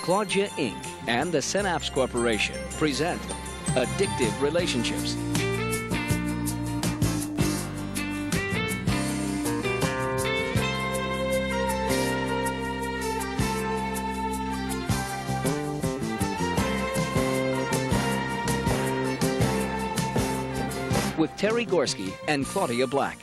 Claudia Inc. and the Synapse Corporation present Addictive Relationships. With Terry Gorski and Claudia Black.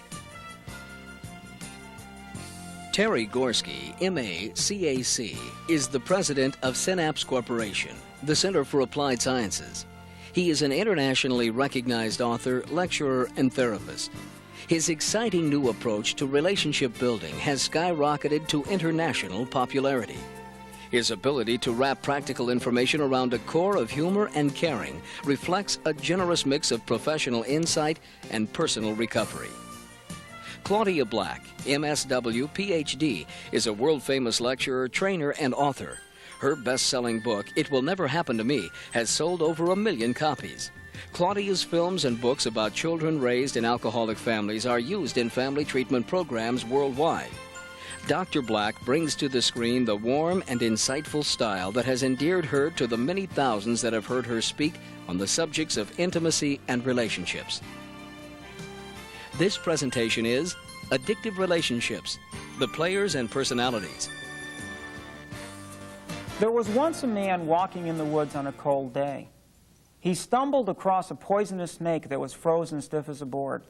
Terry Gorski, M.A., C.A.C., is the president of Synapse Corporation, the Center for Applied Sciences. He is an internationally recognized author, lecturer, and therapist. His exciting new approach to relationship building has skyrocketed to international popularity. His ability to wrap practical information around a core of humor and caring reflects a generous mix of professional insight and personal recovery. Claudia Black, MSW, Ph.D., is a world-famous lecturer, trainer, and author. Her best-selling book, It Will Never Happen to Me, has sold over 1 million copies. Claudia's films and books about children raised in alcoholic families are used in family treatment programs worldwide. Dr. Black brings to the screen the warm and insightful style that has endeared her to the many thousands that have heard her speak on the subjects of intimacy and relationships. This presentation is Addictive Relationships, the Players and Personalities. There was once a man walking in the woods on a cold day. He stumbled across a poisonous snake that was frozen stiff as a board.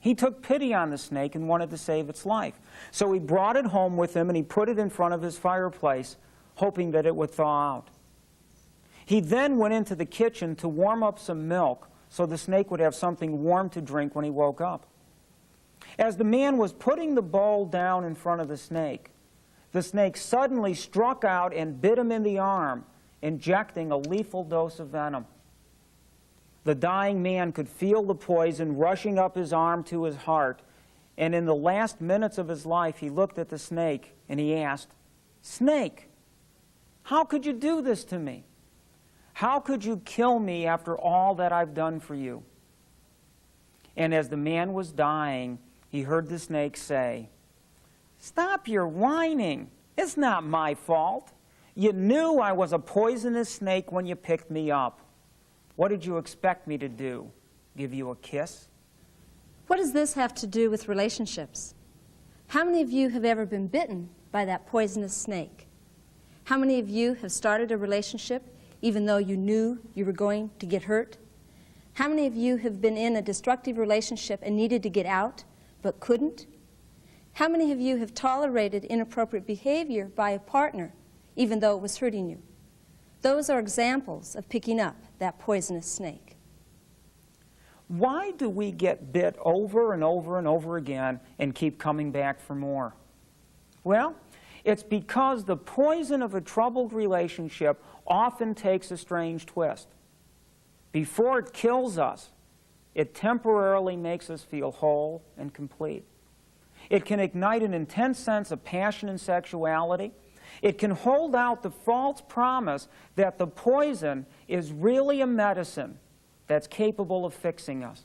He took pity on the snake and wanted to save its life. So he brought it home with him and he put it in front of his fireplace, hoping that it would thaw out. He then went into the kitchen to warm up some milk so the snake would have something warm to drink when he woke up. As the man was putting the bowl down in front of the snake suddenly struck out and bit him in the arm, injecting a lethal dose of venom. The dying man could feel the poison rushing up his arm to his heart, and in the last minutes of his life, he looked at the snake and he asked, "Snake, how could you do this to me? How could you kill me after all that I've done for you?" And as the man was dying, he heard the snake say, "Stop your whining. It's not my fault. You knew I was a poisonous snake when you picked me up. What did you expect me to do? Give you a kiss?" What does this have to do with relationships? How many of you have ever been bitten by that poisonous snake? How many of you have started a relationship even though you knew you were going to get hurt? How many of you have been in a destructive relationship and needed to get out but couldn't? How many of you have tolerated inappropriate behavior by a partner even though it was hurting you? Those are examples of picking up that poisonous snake. Why do we get bit over and over and over again and keep coming back for more? Well, it's because the poison of a troubled relationship often takes a strange twist. Before it kills us, it temporarily makes us feel whole and complete. It can ignite an intense sense of passion and sexuality. It can hold out the false promise that the poison is really a medicine that's capable of fixing us.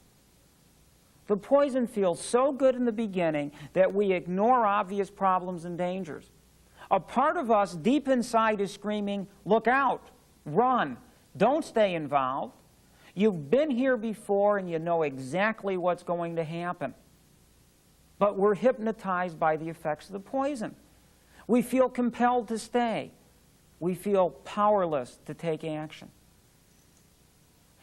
The poison feels so good in the beginning that we ignore obvious problems and dangers. A part of us deep inside is screaming, "Look out, run, don't stay involved. You've been here before and you know exactly what's going to happen." But we're hypnotized by the effects of the poison. We feel compelled to stay. We feel powerless to take action.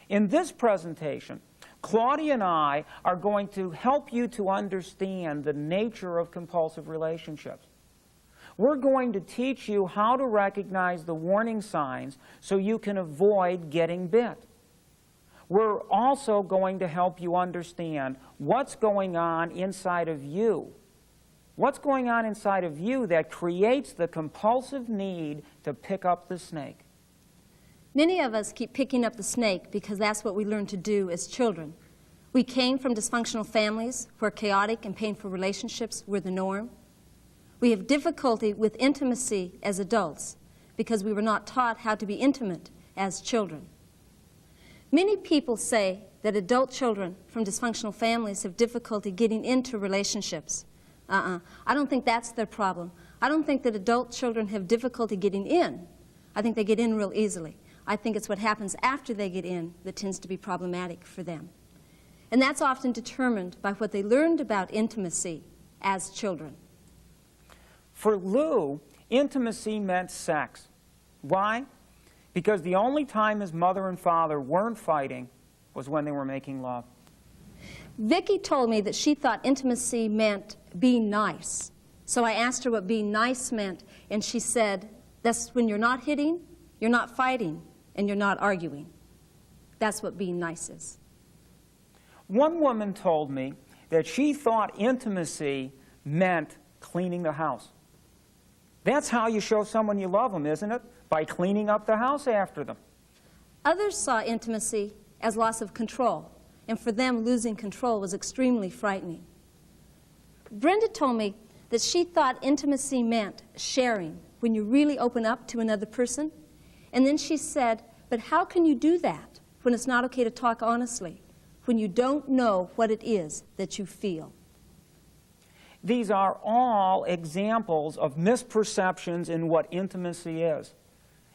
In this presentation, Claudia and I are going to help you to understand the nature of compulsive relationships. We're going to teach you how to recognize the warning signs so you can avoid getting bit. We're also going to help you understand what's going on inside of you. What's going on inside of you that creates the compulsive need to pick up the snake? Many of us keep picking up the snake because that's what we learned to do as children. We came from dysfunctional families where chaotic and painful relationships were the norm. We have difficulty with intimacy as adults because we were not taught how to be intimate as children. Many people say that adult children from dysfunctional families have difficulty getting into relationships. I don't think that's their problem. I don't think that adult children have difficulty getting in. I think they get in real easily. I think it's what happens after they get in that tends to be problematic for them. And that's often determined by what they learned about intimacy as children. For Lou, intimacy meant sex. Why? Because the only time his mother and father weren't fighting was when they were making love. Vicki told me that she thought intimacy meant being nice. So I asked her what being nice meant, and she said, that's when you're not hitting, you're not fighting, and you're not arguing. That's what being nice is. One woman told me that she thought intimacy meant cleaning the house. That's how you show someone you love them, isn't it? By cleaning up the house after them. Others saw intimacy as loss of control, and for them, losing control was extremely frightening. Brenda told me that she thought intimacy meant sharing, when you really open up to another person. And then she said, but how can you do that when it's not okay to talk honestly, when you don't know what it is that you feel? These are all examples of misperceptions in what intimacy is.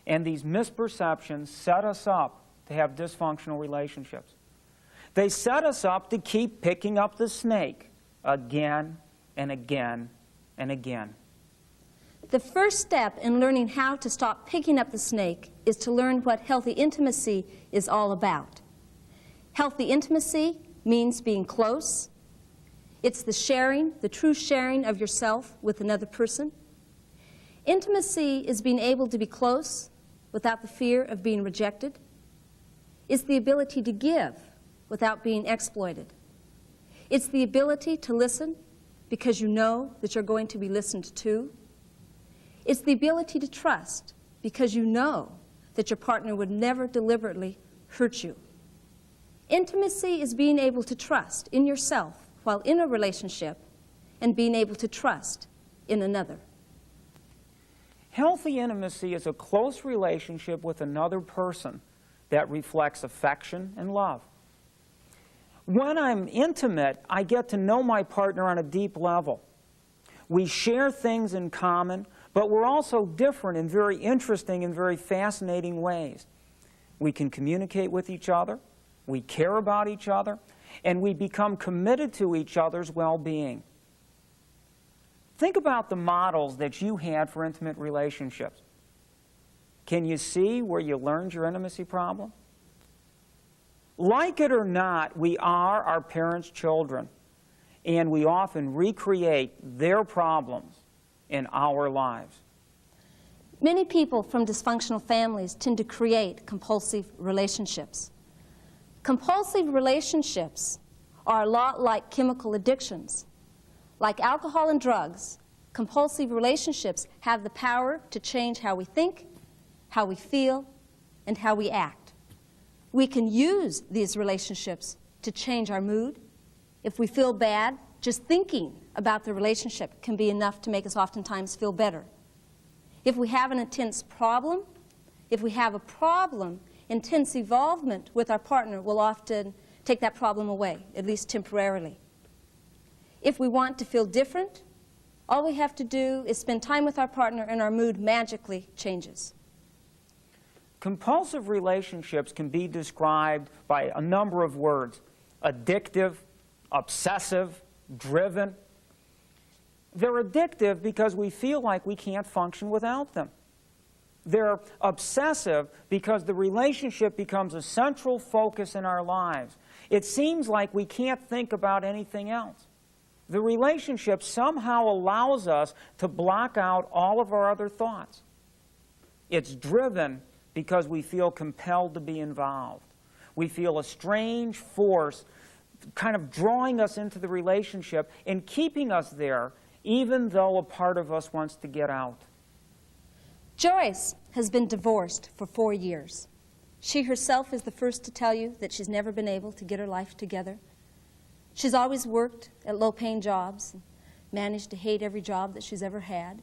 And these misperceptions set us up to have dysfunctional relationships. They set us up to keep picking up the snake again and again and again. The first step in learning how to stop picking up the snake is to learn what healthy intimacy is all about. Healthy intimacy means being close. It's the sharing, the true sharing of yourself with another person. Intimacy is being able to be close without the fear of being rejected. It's the ability to give without being exploited. It's the ability to listen because you know that you're going to be listened to. It's the ability to trust because you know that your partner would never deliberately hurt you. Intimacy is being able to trust in yourself while in a relationship and being able to trust in another. Healthy intimacy is a close relationship with another person that reflects affection and love. When I'm intimate, I get to know my partner on a deep level. We share things in common, but we're also different in very interesting and very fascinating ways. We can communicate with each other, we care about each other, and we become committed to each other's well-being. Think about the models that you had for intimate relationships. Can you see where you learned your intimacy problem? Like it or not, we are our parents' children, and we often recreate their problems in our lives. Many people from dysfunctional families tend to create compulsive relationships. Compulsive relationships are a lot like chemical addictions. Like alcohol and drugs, compulsive relationships have the power to change how we think, how we feel, and how we act. We can use these relationships to change our mood. If we feel bad, just thinking about the relationship can be enough to make us oftentimes feel better. If we have an intense problem, intense involvement with our partner will often take that problem away, at least temporarily. If we want to feel different, all we have to do is spend time with our partner and our mood magically changes. Compulsive relationships can be described by a number of words: addictive, obsessive, driven. They're addictive because we feel like we can't function without them. They're obsessive because the relationship becomes a central focus in our lives. It seems like we can't think about anything else. The relationship somehow allows us to block out all of our other thoughts. It's driven because we feel compelled to be involved. We feel a strange force kind of drawing us into the relationship and keeping us there, even though a part of us wants to get out. Joyce has been divorced for 4 years. She herself is the first to tell you that she's never been able to get her life together. She's always worked at low-paying jobs and managed to hate every job that she's ever had.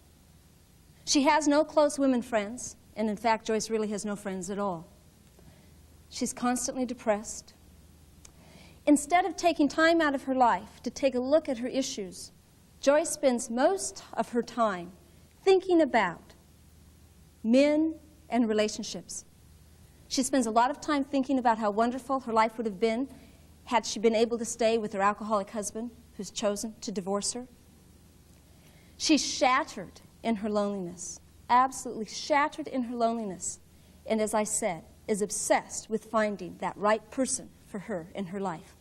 She has no close women friends, and in fact, Joyce really has no friends at all. She's constantly depressed. Instead of taking time out of her life to take a look at her issues, Joyce spends most of her time thinking about men and relationships. She spends a lot of time thinking about how wonderful her life would have been had she been able to stay with her alcoholic husband who's chosen to divorce her. She's shattered in her loneliness, absolutely shattered in her loneliness, and as I said, is obsessed with finding that right person for her in her life.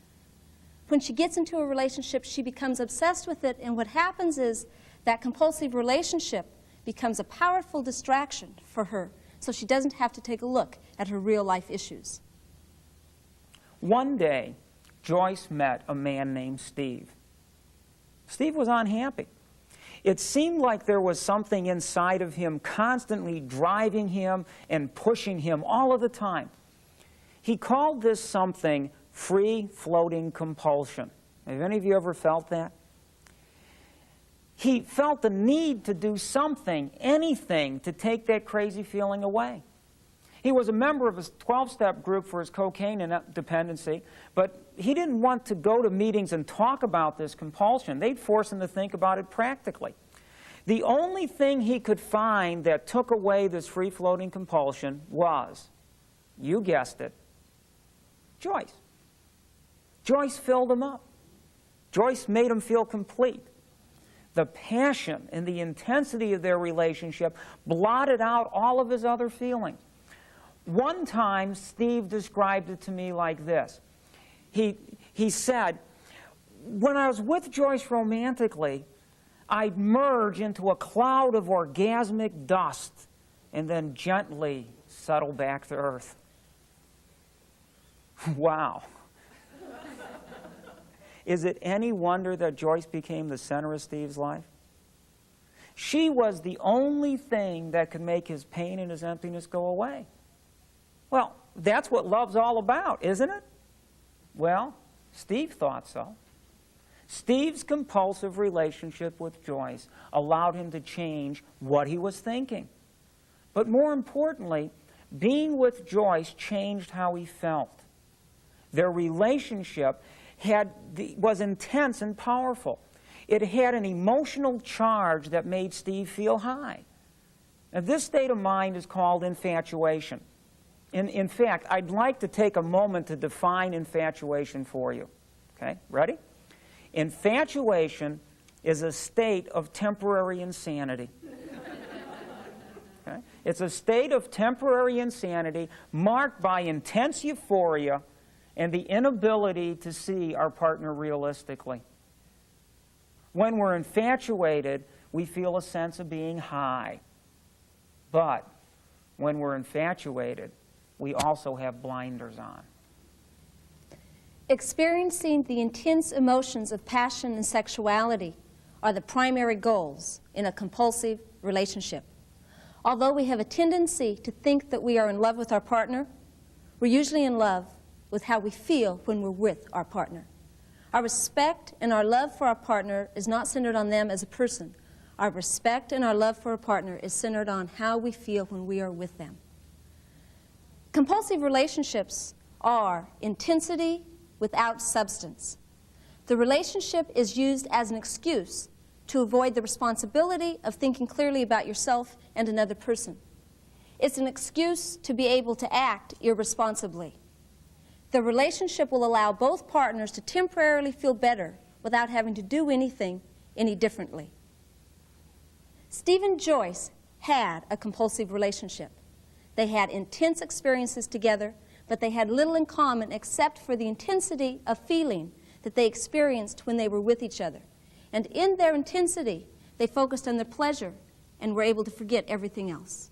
When she gets into a relationship, she becomes obsessed with it, and what happens is that compulsive relationship becomes a powerful distraction for her, so she doesn't have to take a look at her real life issues. One day, Joyce met a man named Steve. Steve was unhappy. It seemed like there was something inside of him constantly driving him and pushing him all of the time. He called this something free-floating compulsion. Have any of you ever felt that? He felt the need to do something, anything, to take that crazy feeling away. He was a member of a 12-step group for his cocaine dependency, but he didn't want to go to meetings and talk about this compulsion. They'd force him to think about it practically. The only thing he could find that took away this free-floating compulsion was, you guessed it, Joyce. Joyce filled him up. Joyce made him feel complete. The passion and the intensity of their relationship blotted out all of his other feelings. One time, Steve described it to me like this. He said, when I was with Joyce romantically, I'd merge into a cloud of orgasmic dust and then gently settle back to earth. Wow. Is it any wonder that Joyce became the center of Steve's life? She was the only thing that could make his pain and his emptiness go away. Well, that's what love's all about, isn't it? Well, Steve thought so. Steve's compulsive relationship with Joyce allowed him to change what he was thinking. But more importantly, being with Joyce changed how he felt. Their relationship was intense and powerful. It had an emotional charge that made Steve feel high. Now, this state of mind is called infatuation. In fact, I'd like to take a moment to define infatuation for you. Okay, ready? Infatuation is a state of temporary insanity. Okay? It's a state of temporary insanity marked by intense euphoria and the inability to see our partner realistically. When we're infatuated, we feel a sense of being high. But when we're infatuated, we also have blinders on. Experiencing the intense emotions of passion and sexuality are the primary goals in a compulsive relationship. Although we have a tendency to think that we are in love with our partner, we're usually in love with how we feel when we're with our partner. Our respect and our love for our partner is not centered on them as a person. Our respect and our love for a partner is centered on how we feel when we are with them. Compulsive relationships are intensity without substance. The relationship is used as an excuse to avoid the responsibility of thinking clearly about yourself and another person. It's an excuse to be able to act irresponsibly. The relationship will allow both partners to temporarily feel better without having to do anything any differently. Steve and Joyce had a compulsive relationship. They had intense experiences together, but they had little in common except for the intensity of feeling that they experienced when they were with each other. And in their intensity, they focused on their pleasure and were able to forget everything else.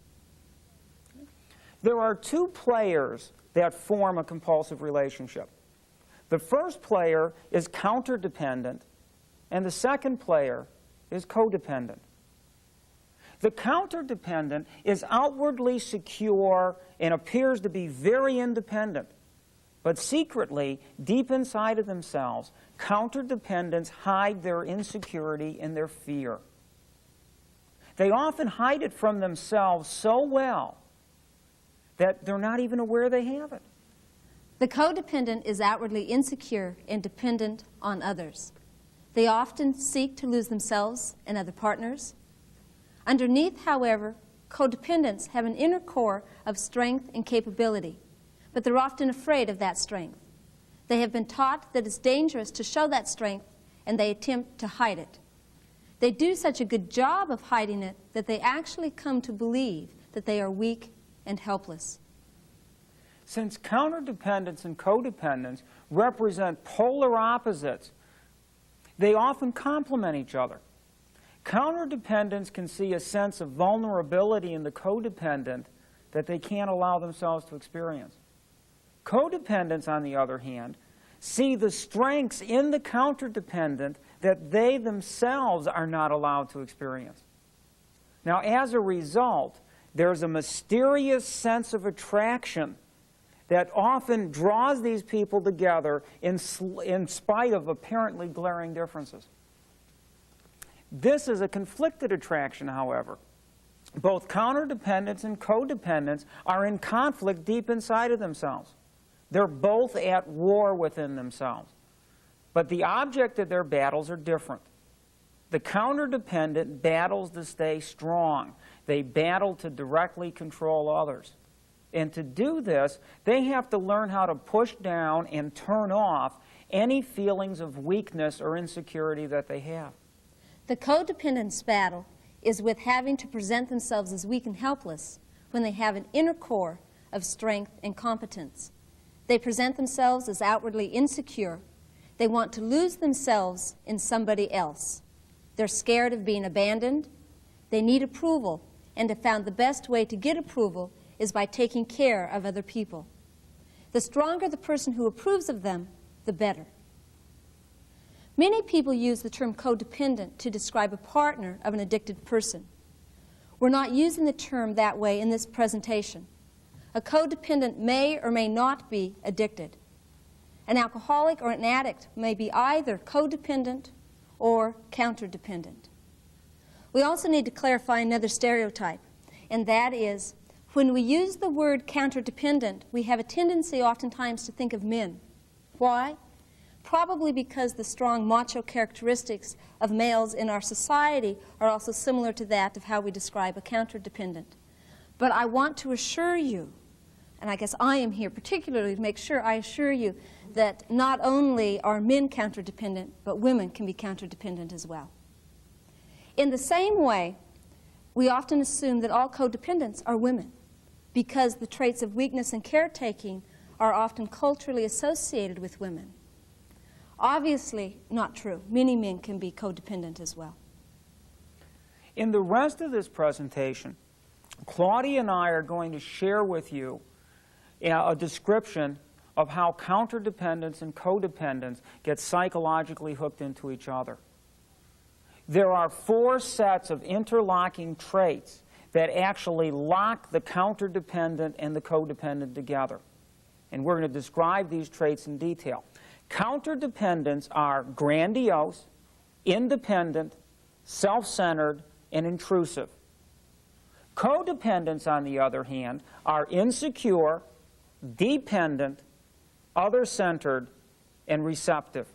There are two players that form a compulsive relationship. The first player is counterdependent, and the second player is codependent. The counterdependent is outwardly secure and appears to be very independent. But secretly, deep inside of themselves, counterdependents hide their insecurity and their fear. They often hide it from themselves so well that they're not even aware they have it. The codependent is outwardly insecure and dependent on others. They often seek to lose themselves and other partners. Underneath, however, codependents have an inner core of strength and capability, but they're often afraid of that strength. They have been taught that it's dangerous to show that strength, and they attempt to hide it. They do such a good job of hiding it that they actually come to believe that they are weak and helpless. Since counterdependence and codependence represent polar opposites, they often complement each other. Counterdependents can see a sense of vulnerability in the codependent that they can't allow themselves to experience. Codependents, on the other hand, see the strengths in the counterdependent that they themselves are not allowed to experience. Now, as a result, there's a mysterious sense of attraction that often draws these people together in spite of apparently glaring differences. This is a conflicted attraction, however. Both counterdependents and codependents are in conflict deep inside of themselves. They're both at war within themselves. But the object of their battles are different. The counterdependent battles to stay strong. They battle to directly control others. And to do this, they have to learn how to push down and turn off any feelings of weakness or insecurity that they have. The codependent's battle is with having to present themselves as weak and helpless when they have an inner core of strength and competence. They present themselves as outwardly insecure. They want to lose themselves in somebody else. They're scared of being abandoned. They need approval, and have found the best way to get approval is by taking care of other people. The stronger the person who approves of them, the better. Many people use the term codependent to describe a partner of an addicted person. We're not using the term that way in this presentation. A codependent may or may not be addicted. An alcoholic or an addict may be either codependent or counterdependent. We also need to clarify another stereotype, and that is, when we use the word counterdependent, we have a tendency oftentimes to think of men. Why? Probably because the strong macho characteristics of males in our society are also similar to that of how we describe a counterdependent. But I want to assure you, and I guess I am here particularly to make sure I assure you that not only are men counterdependent, but women can be counterdependent as well. In the same way, we often assume that all codependents are women because the traits of weakness and caretaking are often culturally associated with women. Obviously not true. Many men can be codependent as well. In the rest of this presentation, Claudia and I are going to share with you a description of how counterdependence and codependence get psychologically hooked into each other. There are 4 sets of interlocking traits that actually lock the counterdependent and the codependent together. And we're going to describe these traits in detail. Counterdependents are grandiose, independent, self-centered, and intrusive. Codependents, on the other hand, are insecure, dependent, other-centered, and receptive.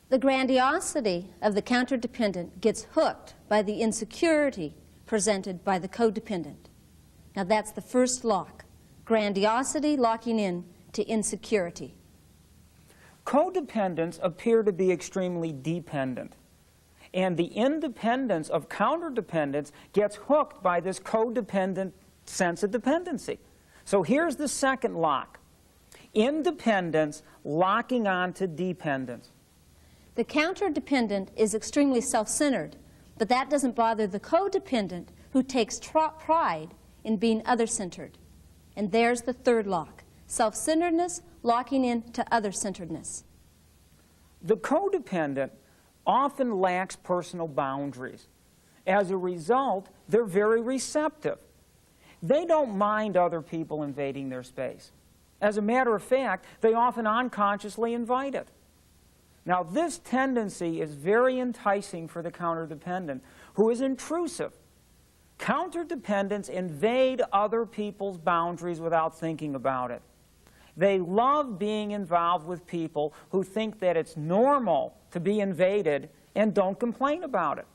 The grandiosity of the counterdependent gets hooked by the insecurity presented by the codependent. Now that's the first lock. Grandiosity locking in to insecurity. Codependents appear to be extremely dependent, and the independence of counterdependence gets hooked by this codependent sense of dependency. So here's the second lock. Independence locking on to dependence. The counterdependent is extremely self-centered, but that doesn't bother the codependent who takes pride in being other-centered. And there's the third lock. Self-centeredness locking in to other-centeredness. The codependent often lacks personal boundaries. As a result, they're very receptive. They don't mind other people invading their space. As a matter of fact, they often unconsciously invite it. Now, this tendency is very enticing for the counterdependent, who is intrusive. Counterdependents invade other people's boundaries without thinking about it. They love being involved with people who think that it's normal to be invaded and don't complain about it.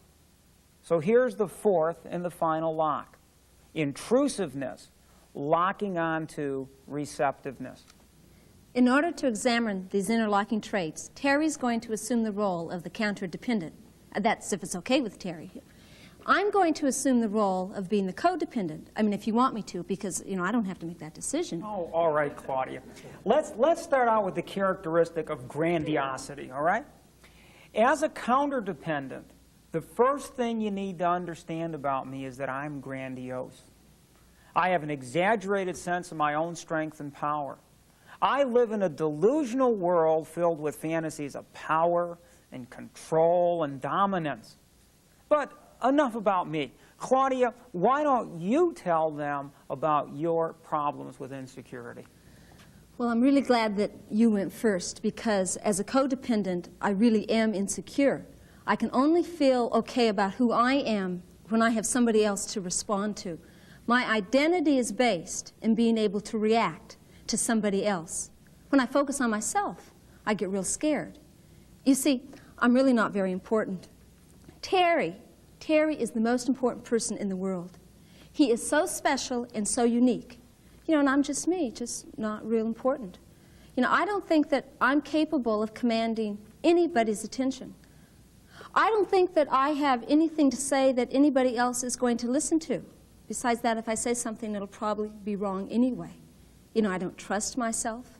So here's the fourth and the final lock. intrusiveness locking onto receptiveness. In order to examine these interlocking traits, Terry's going to assume the role of the counter-dependent. That's if it's okay with Terry. I'm going to assume the role of being the codependent. I mean, if you want me to, because, you know, I don't have to make that decision. Oh, all right, Claudia. Let's start out with the characteristic of grandiosity, all right? As a counter-dependent, the first thing you need to understand about me is that I'm grandiose. I have an exaggerated sense of my own strength and power. I live in a delusional world filled with fantasies of power and control and dominance. But enough about me. Claudia, why don't you tell them about your problems with insecurity? Well, I'm really glad that you went first, because as a codependent, I really am insecure. I can only feel okay about who I am when I have somebody else to respond to. My identity is based in being able to react to somebody else. When I focus on myself, I get real scared. You see, I'm really not very important. Terry is the most important person in the world. He is so special and so unique. You know, and I'm just me, just not real important. You know, I don't think that I'm capable of commanding anybody's attention. I don't think that I have anything to say that anybody else is going to listen to. Besides that, if I say something, it'll probably be wrong anyway. You know, I don't trust myself.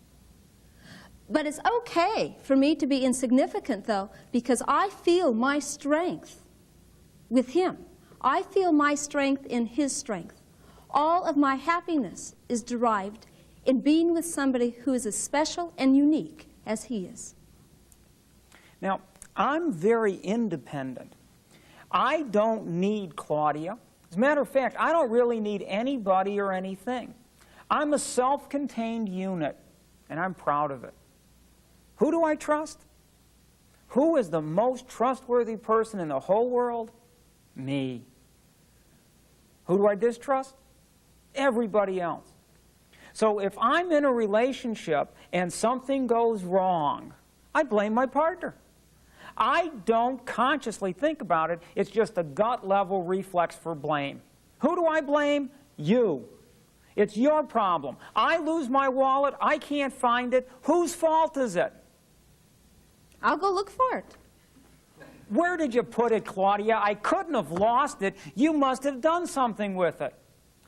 But it's okay for me to be insignificant, though, because I feel my strength with him. I feel my strength in his strength. All of my happiness is derived in being with somebody who is as special and unique as he is. Now, I'm very independent. I don't need Claudia. As a matter of fact, I don't really need anybody or anything. I'm a self-contained unit, and I'm proud of it. Who do I trust? Who is the most trustworthy person in the whole world? Me. Who do I distrust? Everybody else. So if I'm in a relationship and something goes wrong, I blame my partner. I don't consciously think about it. It's just a gut-level reflex for blame. Who do I blame? You. It's your problem. I lose my wallet. I can't find it. Whose fault is it? I'll go look for it. Where did you put it, Claudia? I couldn't have lost it. You must have done something with it.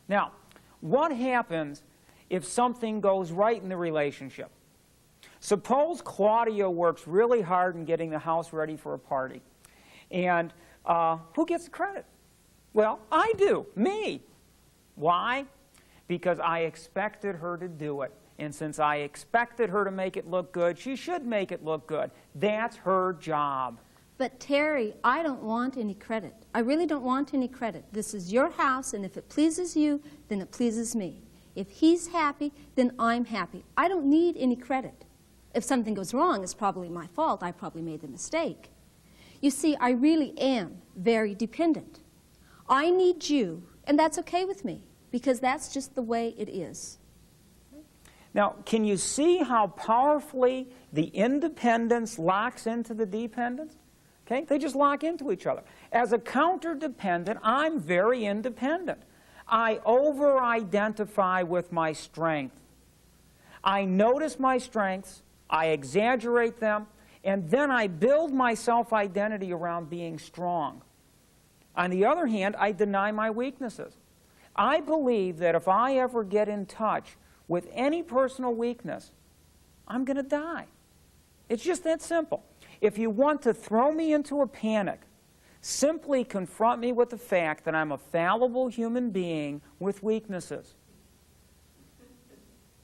Now, what happens if something goes right in the relationship? Suppose Claudia works really hard in getting the house ready for a party. And who gets the credit? Well, I do. Me. Why? Because I expected her to do it. And since I expected her to make it look good, she should make it look good. That's her job. But Terry, I don't want any credit. I really don't want any credit. This is your house, and if it pleases you, then it pleases me. If he's happy, then I'm happy. I don't need any credit. If something goes wrong, it's probably my fault. I probably made the mistake. You see, I really am very dependent. I need you, and that's okay with me, because that's just the way it is. Now, can you see how powerfully the independence locks into the dependence? Okay? They just lock into each other. As a counter-dependent, I'm very independent. I over-identify with my strength. I notice my strengths, I exaggerate them, and then I build my self-identity around being strong. On the other hand, I deny my weaknesses. I believe that if I ever get in touch with any personal weakness, I'm going to die. It's just that simple. If you want to throw me into a panic, simply confront me with the fact that I'm a fallible human being with weaknesses.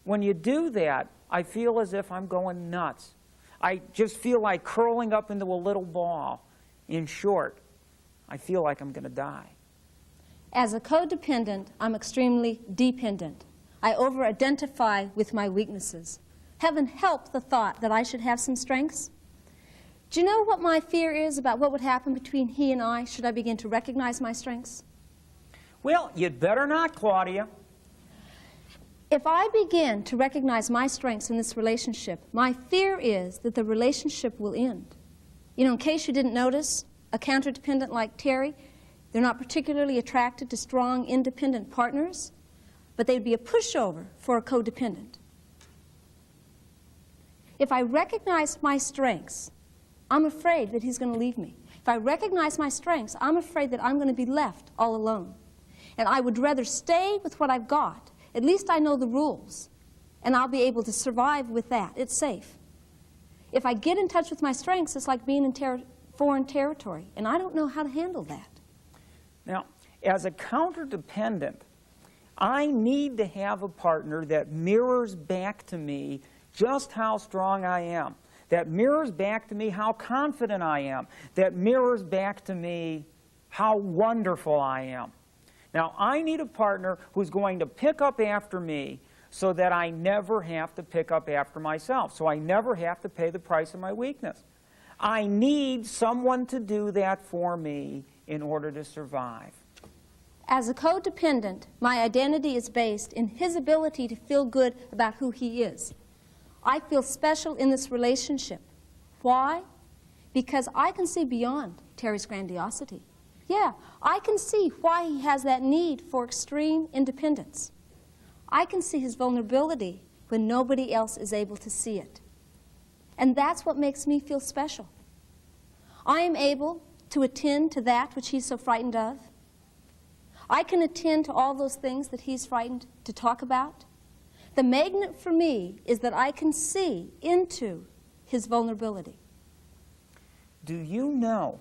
When you do that, I feel as if I'm going nuts. I just feel like curling up into a little ball. In short, I feel like I'm going to die. As a codependent, I'm extremely dependent. I over-identify with my weaknesses. Heaven help the thought that I should have some strengths. Do you know what my fear is about what would happen between he and I should I begin to recognize my strengths? Well, you'd better not, Claudia. If I begin to recognize my strengths in this relationship, my fear is that the relationship will end. You know, in case you didn't notice, a counter-dependent like Terry, They're not particularly attracted to strong, independent partners, but they'd be a pushover for a codependent. If I recognize my strengths, I'm afraid that he's going to leave me. If I recognize my strengths, I'm afraid that I'm going to be left all alone. And I would rather stay with what I've got. At least I know the rules, and I'll be able to survive with that. It's safe. If I get in touch with my strengths, it's like being in foreign territory, and I don't know how to handle that. Now, as a counter-dependent, I need to have a partner that mirrors back to me just how strong I am, that mirrors back to me how confident I am, that mirrors back to me how wonderful I am. Now, I need a partner who's going to pick up after me so that I never have to pick up after myself, so I never have to pay the price of my weakness. I need someone to do that for me in order to survive. As a codependent, my identity is based in his ability to feel good about who he is. I feel special in this relationship. Why? Because I can see beyond Terry's grandiosity. Yeah, I can see why he has that need for extreme independence. I can see his vulnerability when nobody else is able to see it. And that's what makes me feel special. I am able to attend to that which he's so frightened of. I can attend to all those things that he's frightened to talk about. The magnet for me is that I can see into his vulnerability. Do you know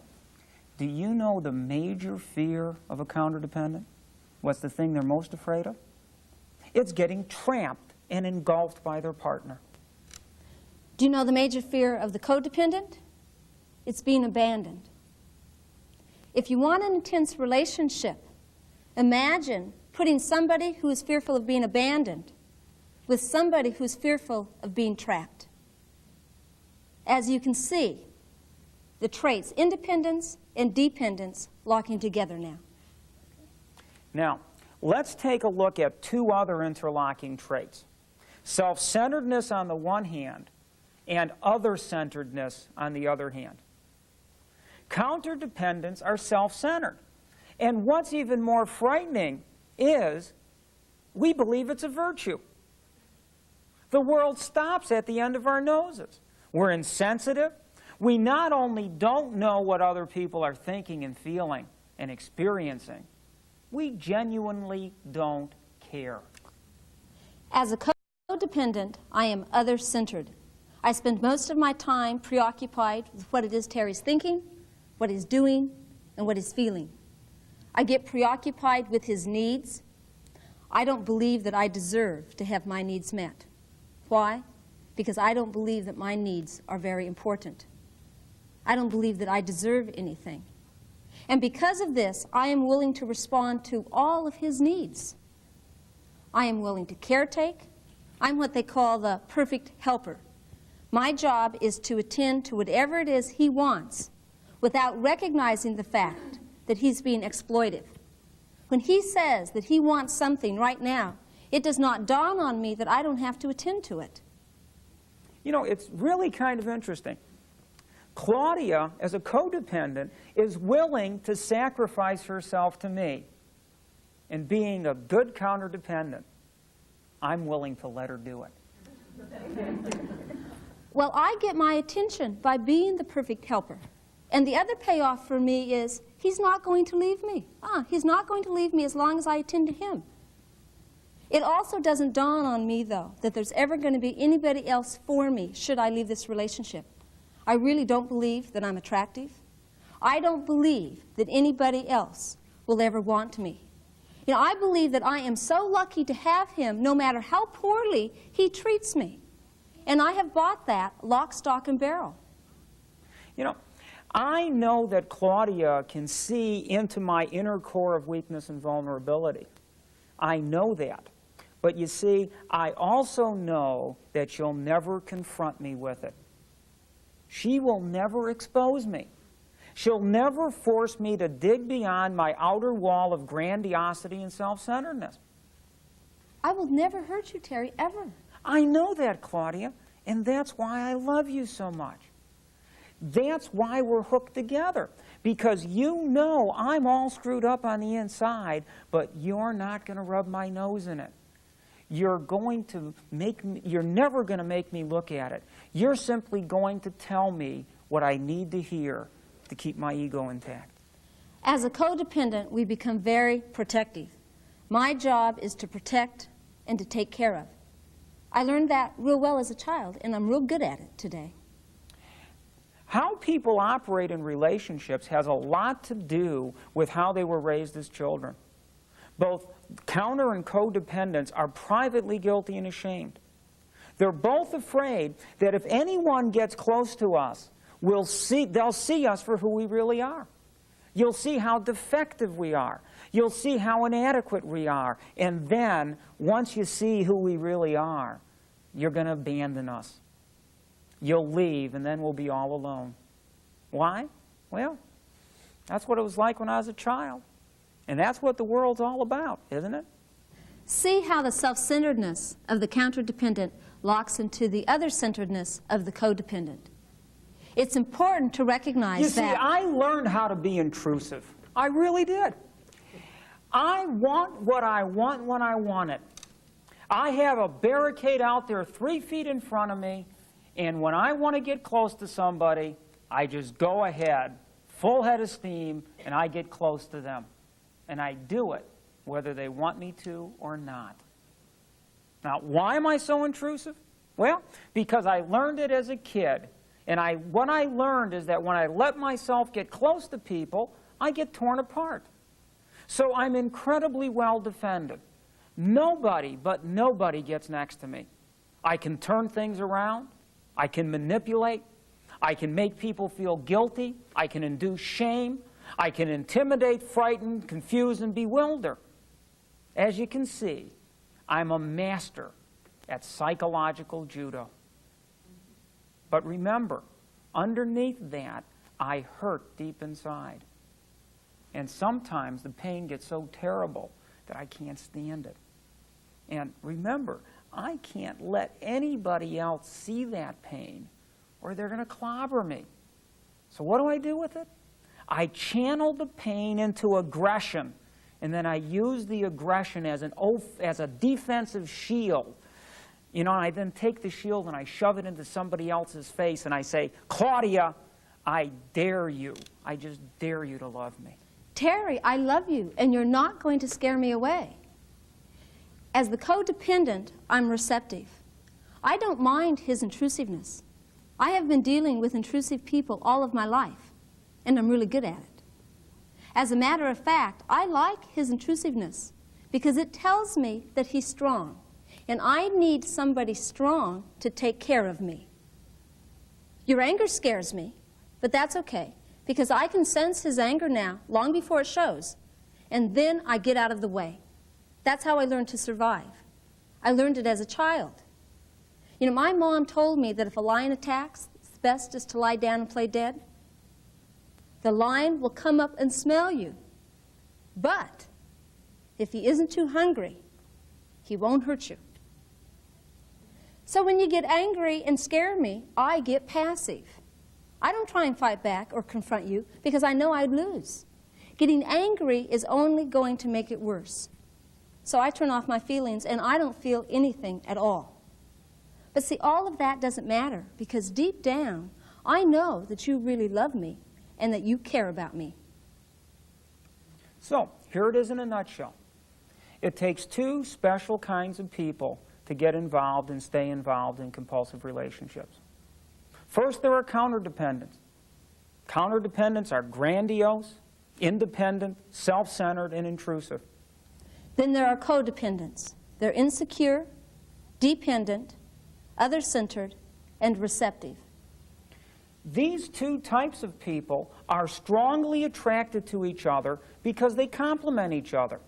the major fear of a counter-dependent? What's the thing they're most afraid of? It's getting trapped and engulfed by their partner. Do you know the major fear of the codependent? It's being abandoned. If you want an intense relationship, imagine putting somebody who is fearful of being abandoned with somebody who's fearful of being trapped. As you can see, the traits independence and dependence locking together now. Now, let's take a look at two other interlocking traits. Self-centeredness on the one hand and other-centeredness on the other hand. Counterdependents are self-centered. And what's even more frightening is we believe it's a virtue. The world stops at the end of our noses. We're insensitive. We not only don't know what other people are thinking and feeling and experiencing, we genuinely don't care. As a codependent, I am other-centered. I spend most of my time preoccupied with what it is Terry's thinking, what he's doing, and what he's feeling. I get preoccupied with his needs. I don't believe that I deserve to have my needs met. Why? Because I don't believe that my needs are very important. I don't believe that I deserve anything. And because of this, I am willing to respond to all of his needs. I am willing to caretake. I'm what they call the perfect helper. My job is to attend to whatever it is he wants without recognizing the fact that he's being exploitive. When he says that he wants something right now, it does not dawn on me that I don't have to attend to it. You know, it's really kind of interesting. Claudia, as a codependent, is willing to sacrifice herself to me. And being a good counterdependent, I'm willing to let her do it. Well, I get my attention by being the perfect helper. And the other payoff for me is he's not going to leave me. He's not going to leave me as long as I attend to him. It also doesn't dawn on me, though, that there's ever going to be anybody else for me should I leave this relationship. I really don't believe that I'm attractive. I don't believe that anybody else will ever want me. You know, I believe that I am so lucky to have him no matter how poorly he treats me. And I have bought that lock, stock, and barrel. You know, I know that Claudia can see into my inner core of weakness and vulnerability. I know that. But you see, I also know that she'll never confront me with it. She will never expose me. She'll never force me to dig beyond my outer wall of grandiosity and self-centeredness. I will never hurt you, Terry, ever. I know that, Claudia, and that's why I love you so much. That's why we're hooked together, because you know I'm all screwed up on the inside, but you're not going to rub my nose in it. You're never going to make me look at it. You're simply going to tell me what I need to hear to keep my ego intact. As a codependent, we become very protective. My job is to protect and to take care of. I learned that real well as a child, and I'm real good at it today. How people operate in relationships has a lot to do with how they were raised as children. Both counter and codependents are privately guilty and ashamed. They're both afraid that if anyone gets close to us, they'll see us for who we really are. You'll see how defective we are. You'll see how inadequate we are. And then, once you see who we really are, you're going to abandon us. You'll leave, and then we'll be all alone. Why? Well, that's what it was like when I was a child. And that's what the world's all about, isn't it? See how the self-centeredness of the counter-dependent locks into the other-centeredness of the codependent. It's important to recognize that... You see, I learned how to be intrusive. I really did. I want what I want when I want it. I have a barricade out there 3 feet in front of me, and when I want to get close to somebody, I just go ahead, full head of steam, and I get close to them. And I do it whether they want me to or not. Now, why am I so intrusive? Well, because I learned it as a kid. And what I learned is that when I let myself get close to people, I get torn apart. So I'm incredibly well defended. Nobody but nobody gets next to me. I can turn things around. I can manipulate. I can make people feel guilty. I can induce shame. I can intimidate, frighten, confuse, and bewilder. As you can see, I'm a master at psychological judo. But remember, underneath that, I hurt deep inside. And sometimes the pain gets so terrible that I can't stand it. And remember, I can't let anybody else see that pain, or they're going to clobber me. So what do I do with it? I channel the pain into aggression, and then I use the aggression as a defensive shield. You know, I then take the shield and I shove it into somebody else's face, and I say, Claudia, I dare you. I just dare you to love me. Terry, I love you, and you're not going to scare me away. As the codependent, I'm receptive. I don't mind his intrusiveness. I have been dealing with intrusive people all of my life, and I'm really good at it. As a matter of fact, I like his intrusiveness because it tells me that he's strong, and I need somebody strong to take care of me. Your anger scares me, but that's okay, because I can sense his anger now, long before it shows, and then I get out of the way. That's how I learned to survive. I learned it as a child. You know, my mom told me that if a lion attacks, it's best just to lie down and play dead. The lion will come up and smell you. But if he isn't too hungry, he won't hurt you. So when you get angry and scare me, I get passive. I don't try and fight back or confront you because I know I'd lose. Getting angry is only going to make it worse. So I turn off my feelings and I don't feel anything at all. But see, all of that doesn't matter because deep down, I know that you really love me and that you care about me. So, here it is in a nutshell. It takes two special kinds of people to get involved and stay involved in compulsive relationships. First, there are counterdependents. Counterdependents are grandiose, independent, self-centered, and intrusive. Then there are codependents. They're insecure, dependent, other-centered, and receptive. These two types of people are strongly attracted to each other because they complement each other.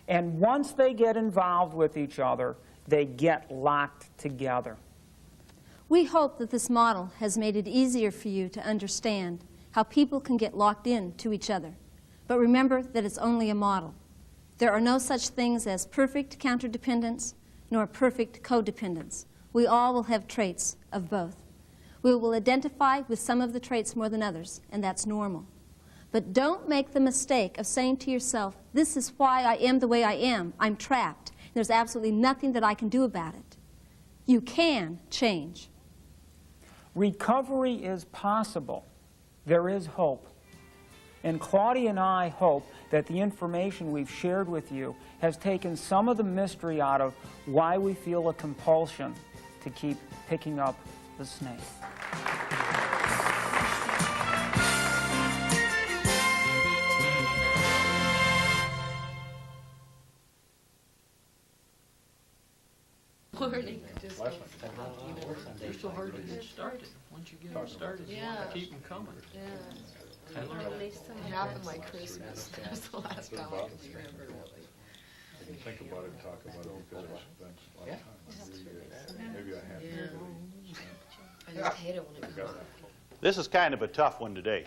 And once they get involved with each other, they get locked together. We hope that this model has made it easier for you to understand how people can get locked in to each other. But remember that it's only a model. There are no such things as perfect counterdependence nor perfect codependence. We all will have traits of both. We will identify with some of the traits more than others, and that's normal. But don't make the mistake of saying to yourself, this is why I am the way I am. I'm trapped. There's absolutely nothing that I can do about it. You can change. Recovery is possible. There is hope. And Claudia and I hope that the information we've shared with you has taken some of the mystery out of why we feel a compulsion to keep picking up the snake. Morning. They're so hard to get started. Once you get them started, you want to keep them coming. Yeah. It happened like Christmas. That's the last time I can remember, really. When you think about it, talk about it, because I spent a lot of time. Maybe I have. I just hate it when it comes up. This is kind of a tough one today.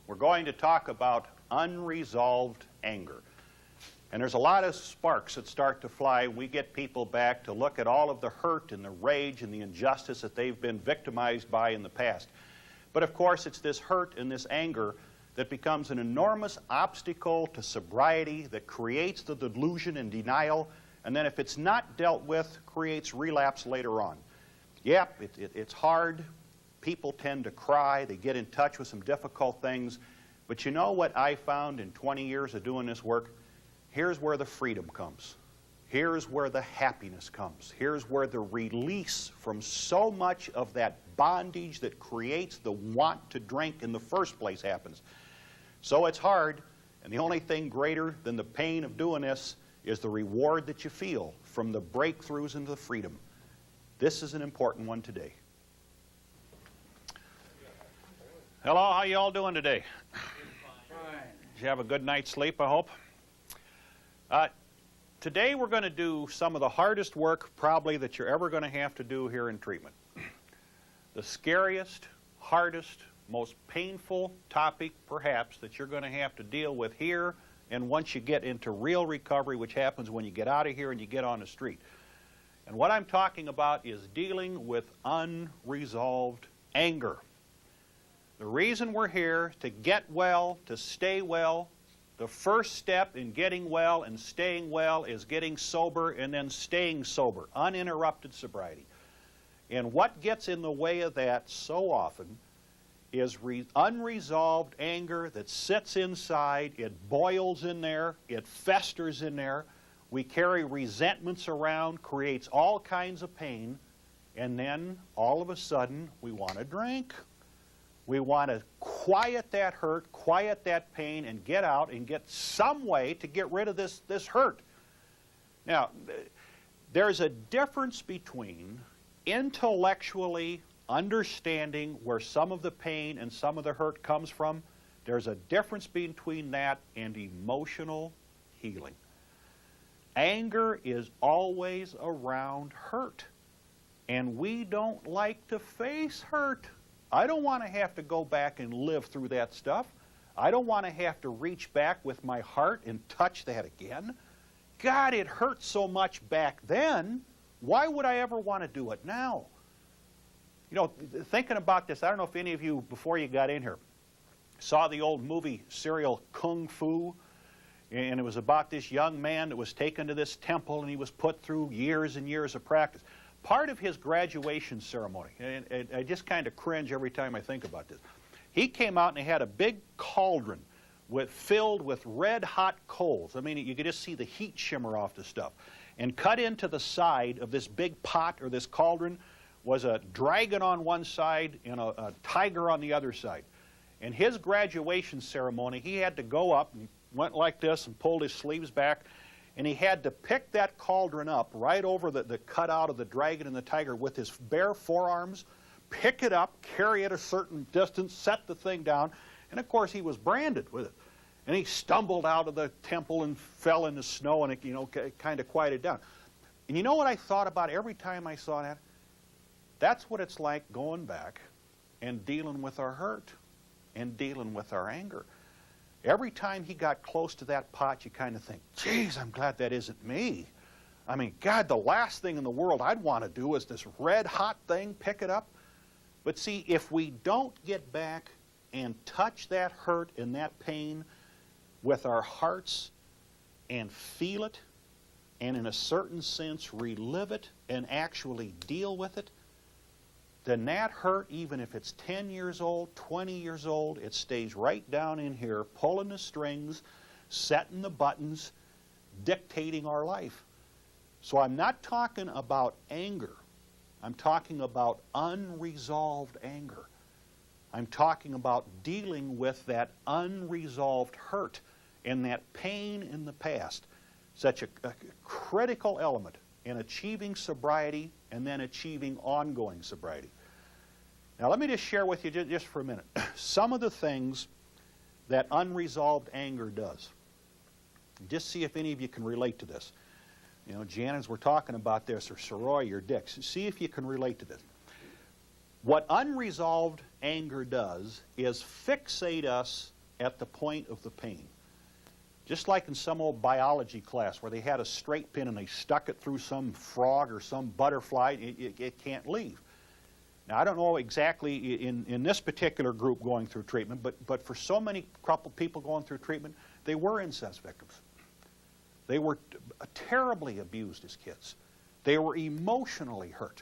We're going to talk about unresolved anger. And there's a lot of sparks that start to fly. We get people back to look at all of the hurt and the rage and the injustice that they've been victimized by in the past. But of course, it's this hurt and this anger that becomes an enormous obstacle to sobriety, that creates the delusion and denial, and then if it's not dealt with, creates relapse later on. Yep, it's hard. People tend to cry. They get in touch with some difficult things. But you know what I found in 20 years of doing this work? Here's where the freedom comes. Here's where the happiness comes. Here's where the release from so much of that bondage that creates the want to drink in the first place happens. So it's hard, and the only thing greater than the pain of doing this is the reward that you feel from the breakthroughs into the freedom. This is an important one today. Hello, how you all doing today? Did you have a good night's sleep, I hope? Today we're going to do some of the hardest work probably that you're ever going to have to do here in treatment. The scariest, hardest, most painful topic perhaps that you're going to have to deal with here and once you get into real recovery, which happens when you get out of here and you get on the street. And what I'm talking about is dealing with unresolved anger. The reason we're here to get well, to stay well. The first step in getting well and staying well is getting sober and then staying sober, uninterrupted sobriety. And what gets in the way of that so often is unresolved anger that sits inside, it boils in there, it festers in there. We carry resentments around, creates all kinds of pain, and then all of a sudden we want to drink. We want to quiet that hurt, quiet that pain, and get out and get some way to get rid of this hurt. Now, there's a difference between intellectually understanding where some of the pain and some of the hurt comes from. There's a difference between that and emotional healing. Anger is always around hurt, and we don't like to face hurt. I don't want to have to go back and live through that stuff. I don't want to have to reach back with my heart and touch that again. God, it hurt so much back then. Why would I ever want to do it now? You know, thinking about this, I don't know if any of you, before you got in here, saw the old movie serial Kung Fu. And it was about this young man that was taken to this temple and he was put through years and years of practice. Part of his graduation ceremony, and I just kind of cringe every time I think about this, he came out and he had a big cauldron filled with red-hot coals. I mean, you could just see the heat shimmer off the stuff. And cut into the side of this big pot or this cauldron was a dragon on one side and a tiger on the other side. And his graduation ceremony, he had to go up and went like this and pulled his sleeves back, and he had to pick that cauldron up right over the cutout of the dragon and the tiger with his bare forearms, pick it up, carry it a certain distance, set the thing down, and of course he was branded with it. And he stumbled out of the temple and fell in the snow, and it kind of quieted down. And you know what I thought about every time I saw that? That's what it's like going back and dealing with our hurt and dealing with our anger. Every time he got close to that pot, you kind of think, geez, I'm glad that isn't me. I mean, God, the last thing in the world I'd want to do is this red-hot thing, pick it up. But see, if we don't get back and touch that hurt and that pain with our hearts and feel it and in a certain sense relive it and actually deal with it, then that hurt, even if it's 10 years old, 20 years old, it stays right down in here, pulling the strings, setting the buttons, dictating our life. So I'm not talking about anger. I'm talking about unresolved anger. I'm talking about dealing with that unresolved hurt and that pain in the past. Such a critical element in achieving sobriety and then achieving ongoing sobriety. Now let me just share with you just for a minute some of the things that unresolved anger does. Just see if any of you can relate to this. You know, Jan, as we're talking about this, or Soroy or Dick, see if you can relate to this. What unresolved anger does is fixate us at the point of the pain. Just like in some old biology class where they had a straight pin and they stuck it through some frog or some butterfly, it can't leave. Now, I don't know exactly in this particular group going through treatment, but for so many couple people going through treatment, they were incest victims. They were terribly abused as kids. They were emotionally hurt.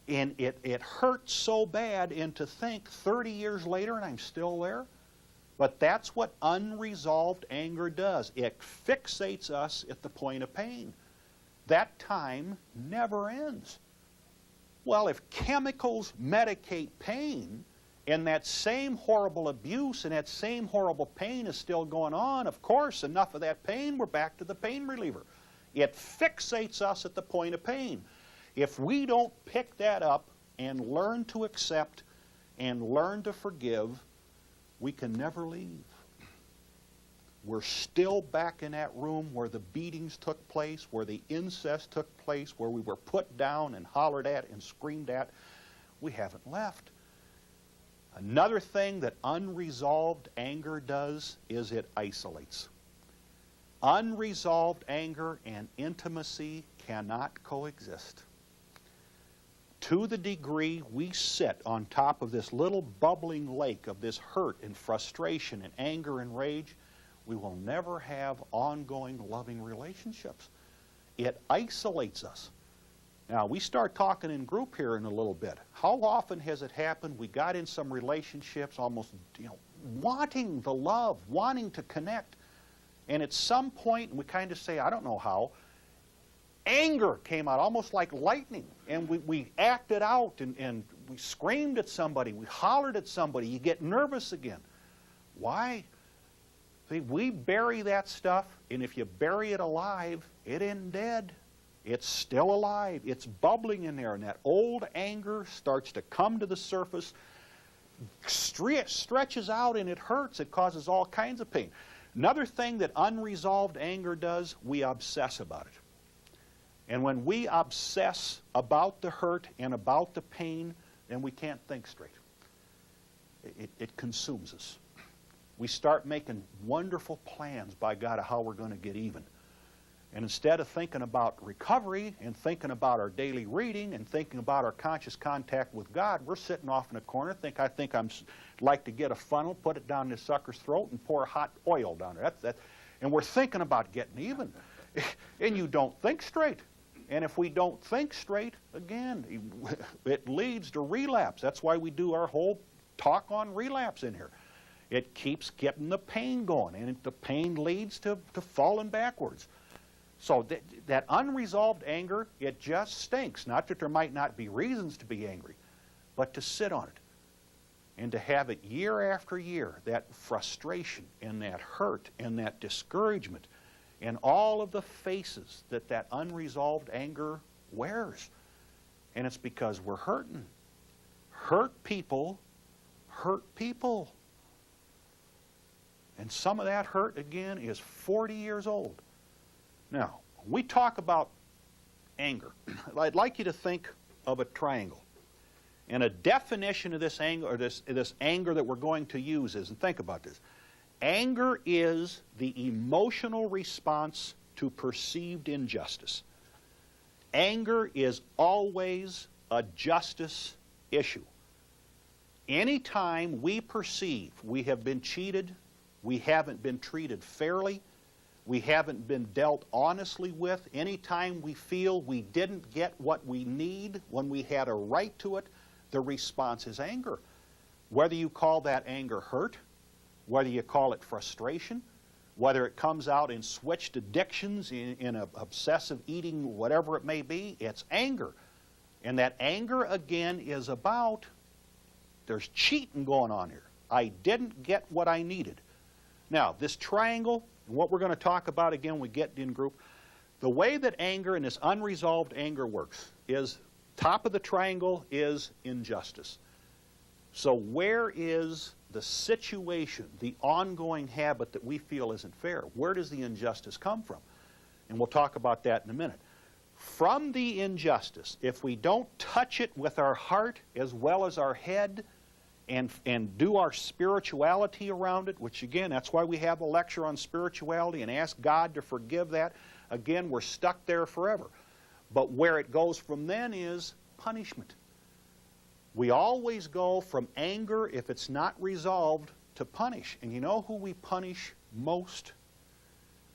And it hurt so bad, and to think 30 years later and I'm still there. But that's what unresolved anger does. It fixates us at the point of pain. That time never ends. Well, if chemicals medicate pain, and that same horrible abuse and that same horrible pain is still going on, of course, enough of that pain, we're back to the pain reliever. It fixates us at the point of pain. If we don't pick that up and learn to accept and learn to forgive, we can never leave. We're still back in that room where the beatings took place, where the incest took place, where we were put down and hollered at and screamed at. We haven't left. Another thing that unresolved anger does is it isolates. Unresolved anger and intimacy cannot coexist. To the degree we sit on top of this little bubbling lake of this hurt and frustration and anger and rage, we will never have ongoing loving relationships. It isolates us. Now, we start talking in group here in a little bit. How often has it happened we got in some relationships almost, wanting the love, wanting to connect, and at some point we kind of say, I don't know how, anger came out almost like lightning, and we acted out and we screamed at somebody, we hollered at somebody, you get nervous again. Why? See, we bury that stuff, and if you bury it alive, it isn't dead. It's still alive. It's bubbling in there, and that old anger starts to come to the surface, stretches out, and it hurts. It causes all kinds of pain. Another thing that unresolved anger does, we obsess about it. And when we obsess about the hurt and about the pain, then we can't think straight. It consumes us. We start making wonderful plans, by God, of how we're going to get even. And instead of thinking about recovery and thinking about our daily reading and thinking about our conscious contact with God, we're sitting off in a corner, I think I'm like to get a funnel, put it down this sucker's throat, and pour hot oil down there. And we're thinking about getting even. And you don't think straight. And if we don't think straight, again, it leads to relapse. That's why we do our whole talk on relapse in here. It keeps getting the pain going, and the pain leads to falling backwards. So that unresolved anger, it just stinks. Not that there might not be reasons to be angry, but to sit on it and to have it year after year, that frustration and that hurt and that discouragement and all of the faces that unresolved anger wears. And it's because we're hurting. Hurt people hurt people. And some of that hurt, again, is 40 years old. Now, when we talk about anger, I'd like you to think of a triangle. And a definition of this anger, or this anger that we're going to use is, and think about this, anger is the emotional response to perceived injustice. Anger is always a justice issue. Anytime we perceive we have been cheated, we haven't been treated fairly, we haven't been dealt honestly with, anytime we feel we didn't get what we need when we had a right to it, the response is anger. Whether you call that anger hurt, whether you call it frustration, whether it comes out in switched addictions, in obsessive eating, whatever it may be, it's anger. And that anger, again, is about, there's cheating going on here. I didn't get what I needed. Now, this triangle, and what we're going to talk about again when we get in group, the way that anger and this unresolved anger works is, top of the triangle is injustice. So where is the situation, the ongoing habit that we feel isn't fair? Where does the injustice come from? And we'll talk about that in a minute. From the injustice, if we don't touch it with our heart as well as our head, and do our spirituality around it, which again, that's why we have a lecture on spirituality and ask God to forgive that. Again, we're stuck there forever. But where it goes from then is punishment. We always go from anger, if it's not resolved, to punish. And you know who we punish most?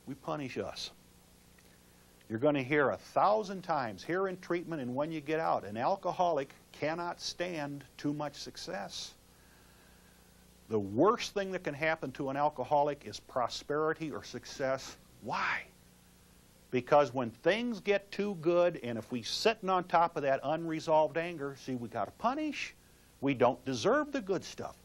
We punish us. You're going to hear 1,000 times here in treatment and when you get out, an alcoholic cannot stand too much success. The worst thing that can happen to an alcoholic is prosperity or success. Why? Because when things get too good, and if we're sitting on top of that unresolved anger, see, we got to punish. We don't deserve the good stuff.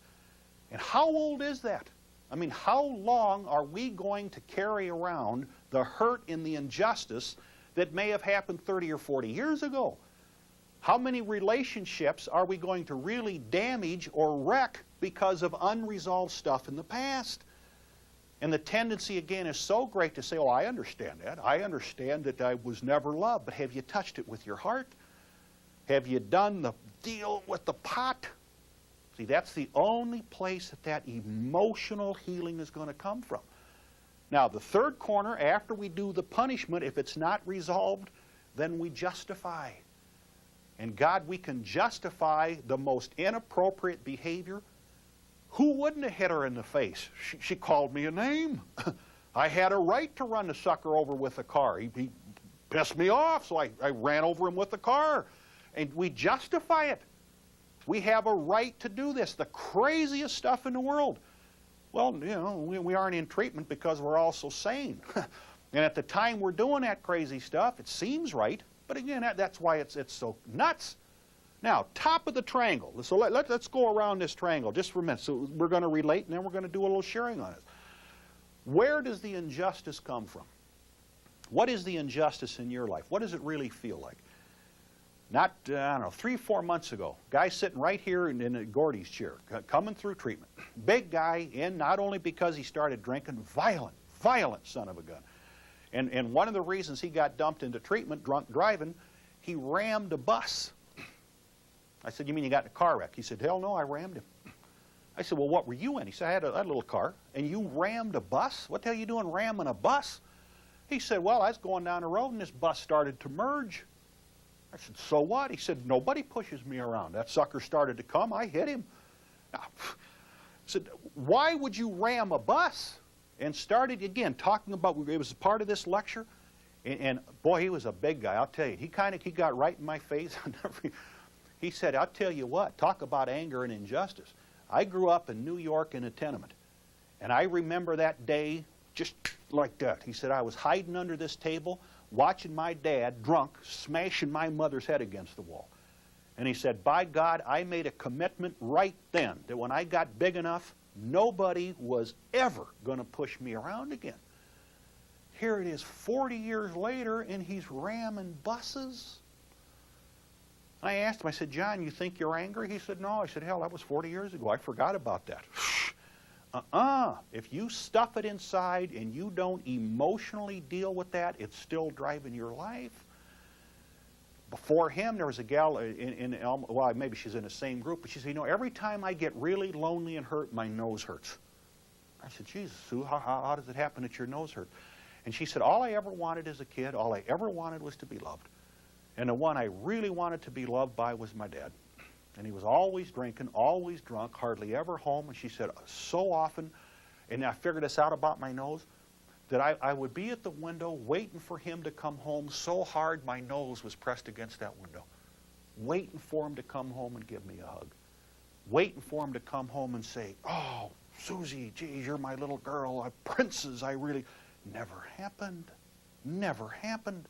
And how old is that? I mean, how long are we going to carry around the hurt and the injustice that may have happened 30 or 40 years ago? How many relationships are we going to really damage or wreck because of unresolved stuff in the past? And the tendency, again, is so great to say, oh, I understand that. I understand that I was never loved. But have you touched it with your heart? Have you done the deal with the pot? See, that's the only place that that emotional healing is going to come from. Now, the third corner, after we do the punishment, if it's not resolved, then we justify. And God, we can justify the most inappropriate behavior. Who wouldn't have hit her in the face? She called me a name. I had a right to run the sucker over with a car. He pissed me off, so I ran over him with the car. And we justify it. We have a right to do this, the craziest stuff in the world. Well, you know, we aren't in treatment because we're all so sane. And at the time we're doing that crazy stuff, it seems right. But again, that's why it's so nuts. Now, top of the triangle. So let's go around this triangle just for a minute. So we're going to relate, and then we're going to do a little sharing on it. Where does the injustice come from? What is the injustice in your life? What does it really feel like? Not, I don't know, 3 or 4 months ago, guy sitting right here in Gordy's chair, coming through treatment. Big guy, and not only because he started drinking, violent son of a gun. And one of the reasons he got dumped into treatment, drunk driving, he rammed a bus. I said, you mean you got in a car wreck? He said, hell no, I rammed him. I said, well, what were you in? He said, I had a little car. And you rammed a bus? What the hell are you doing ramming a bus? He said, well, I was going down the road and this bus started to merge. I said, so what? He said, nobody pushes me around. That sucker started to come. I hit him. I said, why would you ram a bus? And started, again, talking about, it was part of this lecture. And boy, he was a big guy, I'll tell you. He got right in my face. He said, I'll tell you what, talk about anger and injustice. I grew up in New York in a tenement. And I remember that day just like that. He said, I was hiding under this table, watching my dad, drunk, smashing my mother's head against the wall. And he said, by God, I made a commitment right then that when I got big enough, nobody was ever going to push me around again. Here it is 40 years later, and he's ramming buses. I asked him, I said, John, you think you're angry? He said, no. I said, hell, that was 40 years ago. I forgot about that. If you stuff it inside and you don't emotionally deal with that, it's still driving your life. Before him, there was a gal well, maybe she's in the same group, but she said, you know, every time I get really lonely and hurt, my nose hurts. I said, Jesus, Sue, how does it happen that your nose hurts? And she said, all I ever wanted as a kid, all I ever wanted was to be loved. And the one I really wanted to be loved by was my dad. And he was always drinking, always drunk, hardly ever home. And she said, so often, and I figured this out about my nose, that I would be at the window waiting for him to come home so hard my nose was pressed against that window. Waiting for him to come home and give me a hug. Waiting for him to come home and say, oh, Susie, geez, you're my little girl, a princess, I really... Never happened. Never happened.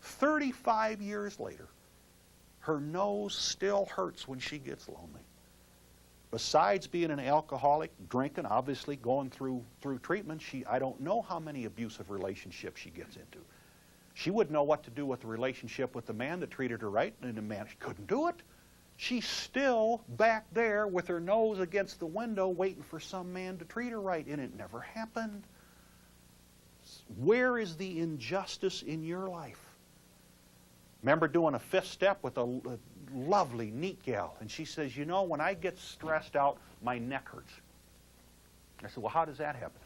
35 years later, her nose still hurts when she gets lonely. Besides being an alcoholic, drinking, obviously going through treatment, I don't know how many abusive relationships she gets into. She wouldn't know what to do with the relationship with the man that treated her right, and the man couldn't do it. She's still back there with her nose against the window waiting for some man to treat her right, and it never happened. Where is the injustice in your life? Remember doing a fifth step with a lovely, neat gal, and she says, you know, when I get stressed out, my neck hurts. I said, well, how does that happen?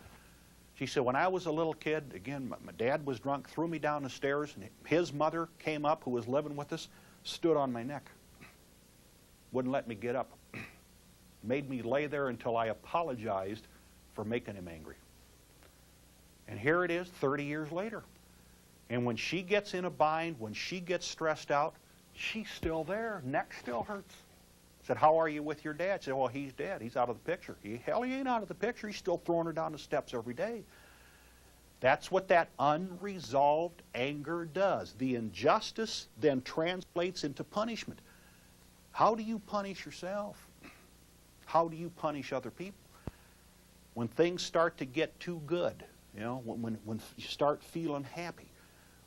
She said, when I was a little kid, again, my dad was drunk, threw me down the stairs, and his mother came up, who was living with us, stood on my neck. Wouldn't let me get up. Made me lay there until I apologized for making him angry. And here it is, 30 years later. And when she gets in a bind, when she gets stressed out, she's still there. Neck still hurts. Said, how are you with your dad? Said, well, he's dead. He's out of the picture. Hell, he ain't out of the picture. He's still throwing her down the steps every day. That's what that unresolved anger does. The injustice then translates into punishment. How do you punish yourself? How do you punish other people? When things start to get too good, you know, when you start feeling happy,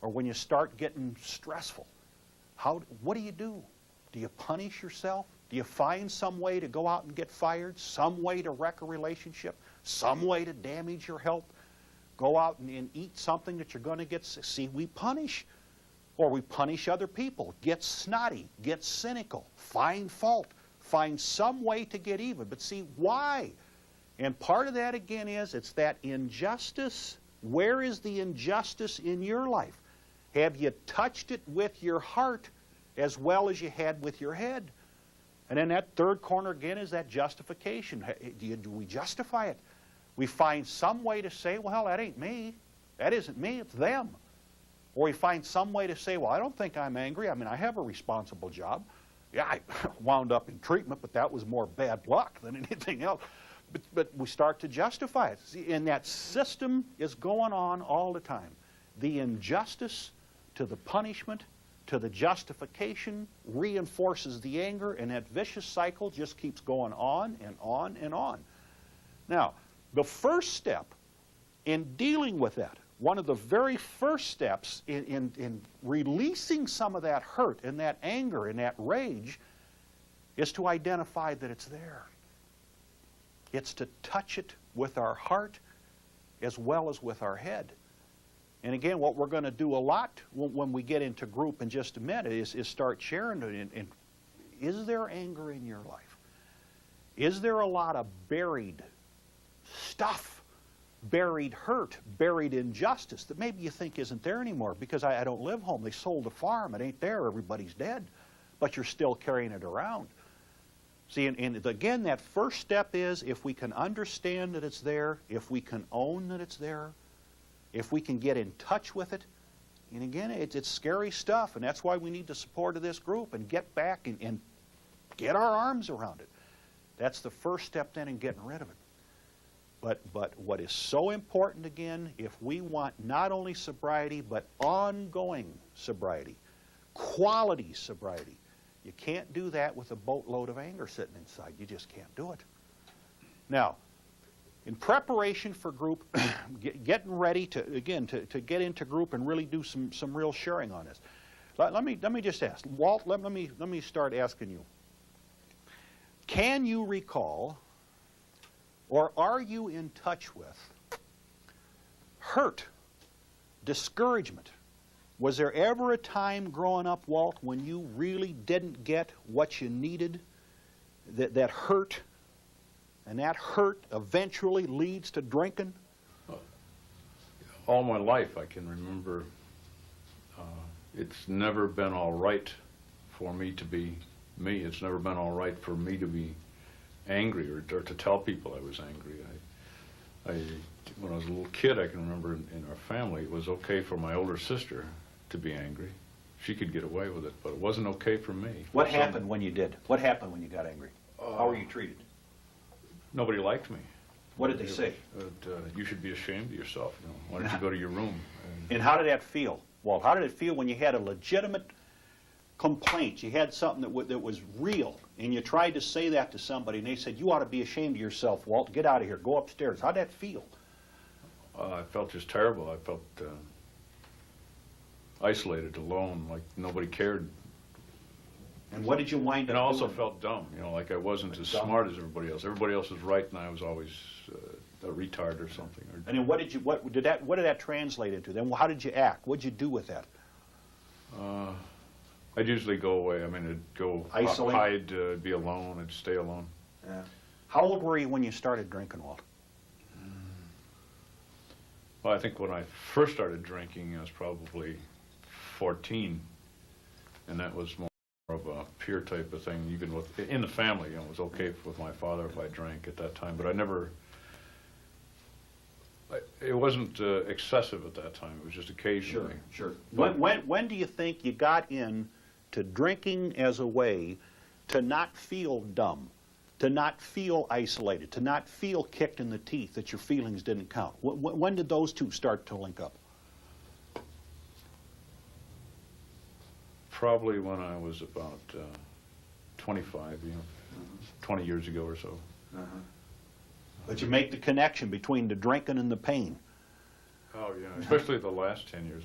or when you start getting stressful, what do? Do you punish yourself? Do you find some way to go out and get fired? Some way to wreck a relationship? Some way to damage your health? Go out and eat something that you're going to get sick? See, we punish. Or we punish other people. Get snotty. Get cynical. Find fault. Find some way to get even. But see, why? And part of that, again, it's that injustice. Where is the injustice in your life? Have you touched it with your heart as well as you had with your head? And then that third corner again is that justification. Do we justify it? We find some way to say, well, that ain't me. That isn't me, it's them. Or we find some way to say, well, I don't think I'm angry. I mean, I have a responsible job. Yeah, I wound up in treatment, but that was more bad luck than anything else. But we start to justify it. See, and that system is going on all the time. The injustice to the punishment to the justification reinforces the anger, and that vicious cycle just keeps going on and on and on. Now, the first step in dealing with that, one of the very first steps in releasing some of that hurt and that anger and that rage is to identify that it's there. It's to touch it with our heart as well as with our head. And again, what we're going to do a lot when we get into group in just a minute is start sharing it. And is there anger in your life? Is there a lot of buried stuff, buried hurt, buried injustice that maybe you think isn't there anymore because I don't live home. They sold the farm. It ain't there. Everybody's dead. But you're still carrying it around. See, and again, that first step is if we can understand that it's there, if we can own that it's there, if we can get in touch with it. And again, it's scary stuff, and that's why we need the support of this group and get back and get our arms around it. That's the first step then in getting rid of it. But what is so important, again, if we want not only sobriety, but ongoing sobriety, quality sobriety, you can't do that with a boatload of anger sitting inside. You just can't do it. Now, in preparation for group, getting ready to get into group and really do some real sharing on this. Let me just ask, Walt. Let me start asking you. Can you recall, or are you in touch with hurt, discouragement? Was there ever a time growing up, Walt, when you really didn't get what you needed, that hurt? And that hurt eventually leads to drinking? All my life I can remember it's never been all right for me to be me. It's never been all right for me to be angry or to tell people I was angry. When I was a little kid, I can remember in our family, it was okay for my older sister to be angry. She could get away with it, but it wasn't okay for me. What happened when you did? What happened when you got angry? How were you treated? Nobody liked me. What did they say? You should be ashamed of yourself. You know? Why don't you go to your room? And how did that feel, Walt? How did it feel when you had a legitimate complaint? You had something that was real, and you tried to say that to somebody, and they said, you ought to be ashamed of yourself, Walt. Get out of here. Go upstairs. How'd that feel? I felt just terrible. I felt isolated, alone, like nobody cared. And what did you wind up And I also doing? felt dumb, you know, like I wasn't as Dumb. smart as everybody else. Everybody else was right, and I was always a retard or something. And then what did that translate into? Then how did you act? What did you do with that? I'd usually go away. I mean, I'd go Isolate? hide, be alone. I'd stay alone. Yeah. How old were you when you started drinking, Walt? Well, I think when I first started drinking, I was probably 14, and that was more of a peer type of thing. Even in the family, you know, it was okay with my father if I drank at that time, but I never. It wasn't excessive at that time. It was just occasionally. Sure. When do you think you got in to drinking as a way to not feel dumb, to not feel isolated, to not feel kicked in the teeth that your feelings didn't count? When did those two start to link up? Probably when I was about 25, you know, 20 years ago or so. But you make the connection between the drinking and the pain. Oh yeah, especially the last 10 years.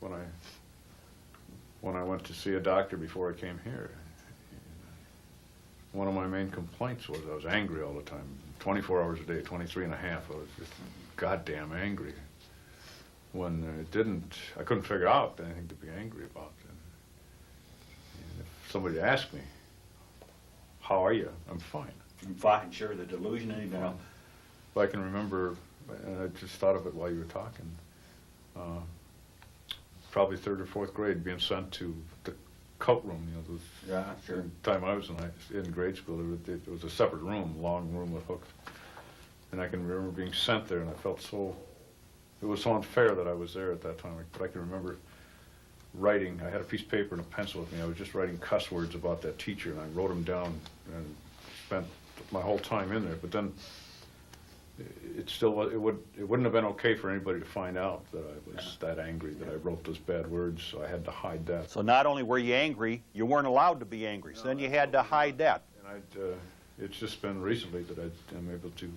When I went to see a doctor before I came here, one of my main complaints was I was angry all the time, 24 hours a day, 23 and a half. I was just goddamn angry. When I couldn't figure out anything to be angry about. And if somebody asked me, how are you? I'm fine. I'm fine, sure, the delusion, anything else. Well, I can remember, and I just thought of it while you were talking, probably 3rd or 4th grade, being sent to the coat room, you know, Yeah, sure. the time I was in grade school, it was a separate room, long room with hooks. And I can remember being sent there, and I felt it was so unfair that I was there at that time. But I can remember writing, I had a piece of paper and a pencil with me, I was just writing cuss words about that teacher, and I wrote them down and spent my whole time in there. But then it wouldn't have been okay for anybody to find out that I was that angry, that I wrote those bad words, so I had to hide that. So not only were you angry, you weren't allowed to be angry, so then you had to hide that. And it's just been recently that I'm able to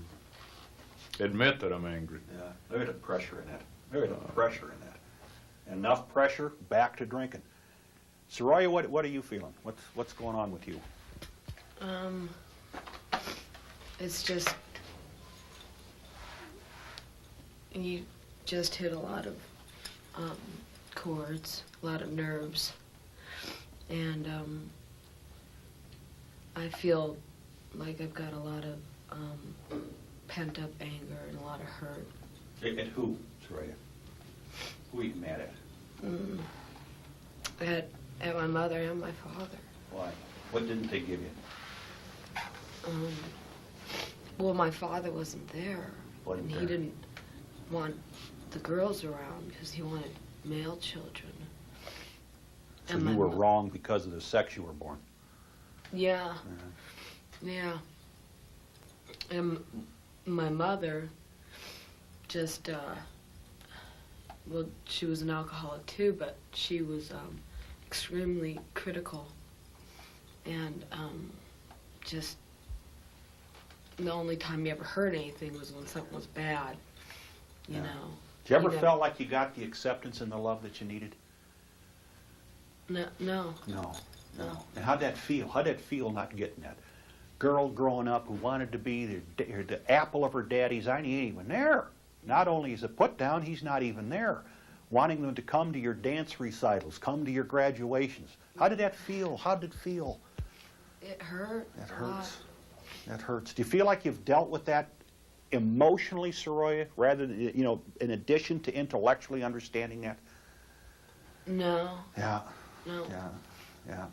admit that I'm angry. Yeah, look at the pressure in that. Look at the pressure in that. Enough pressure, back to drinking. Soraya, what are you feeling? What's going on with you? It's just, you just hit a lot of chords, a lot of nerves, and I feel like I've got a lot of pent-up anger and a lot of hurt. At who, Soraya? Who are you mad at? At my mother and my father. Why? What didn't they give you? Well, my father wasn't there. Wasn't and there. he didn't want the girls around because he wanted male children. So And you my were mo- wrong because of the sex you were born. Yeah. Yeah. And my mother just, well, she was an alcoholic too, but she was extremely critical. And just the only time you ever heard anything was when something was bad, you know. Did you ever know. feel like you got the acceptance and the love that you needed? No. No. And how'd that feel? How'd that feel not getting that? Girl growing up who wanted to be the apple of her daddy's eye, and he ain't even there. Not only is it put down, he's not even there. Wanting them to come to your dance recitals, come to your graduations. How did that feel? How did it feel? It hurt. That a lot. hurts. That hurts. Do you feel like you've dealt with that emotionally, Soraya, rather than, you know, in addition to intellectually understanding that? No. Yeah. No. Yeah.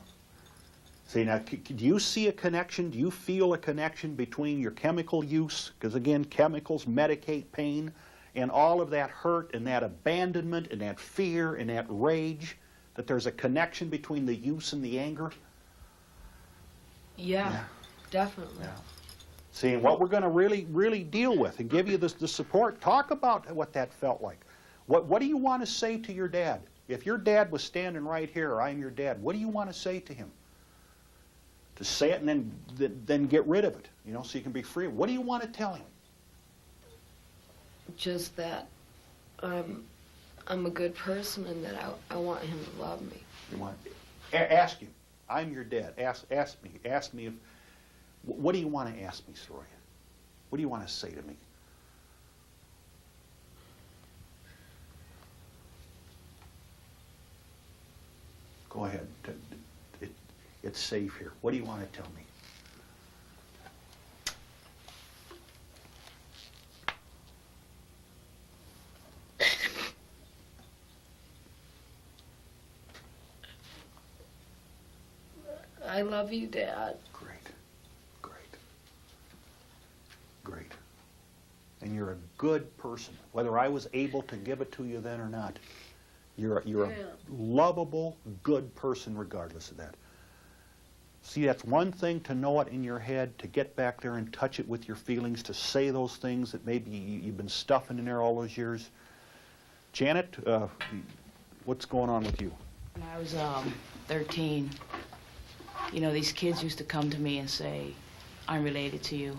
See, now, do you see a connection? Do you feel a connection between your chemical use, because again, chemicals medicate pain, and all of that hurt and that abandonment and that fear and that rage, that there's a connection between the use and the anger? Yeah, definitely. Yeah. See, and what we're going to really deal with and give you the support, talk about what that felt like. What do you want to say to your dad? If your dad was standing right here, I'm your dad, what do you want to say to him? To say it and then get rid of it, you know, so you can be free. What do you want to tell him? Just that I'm a good person and that I want him to love me. You want ask him. I'm your dad. Ask me if. What do you want to ask me, Soraya? What do you want to say to me? Go ahead. It's safe here. What do you want to tell me? I love you, Dad. Great. And you're a good person, whether I was able to give it to you then or not. You're a lovable, good person regardless of that. See, that's one thing to know it in your head, to get back there and touch it with your feelings, to say those things that maybe you've been stuffing in there all those years. Janet, what's going on with you? When I was 13, you know, these kids used to come to me and say, I'm related to you.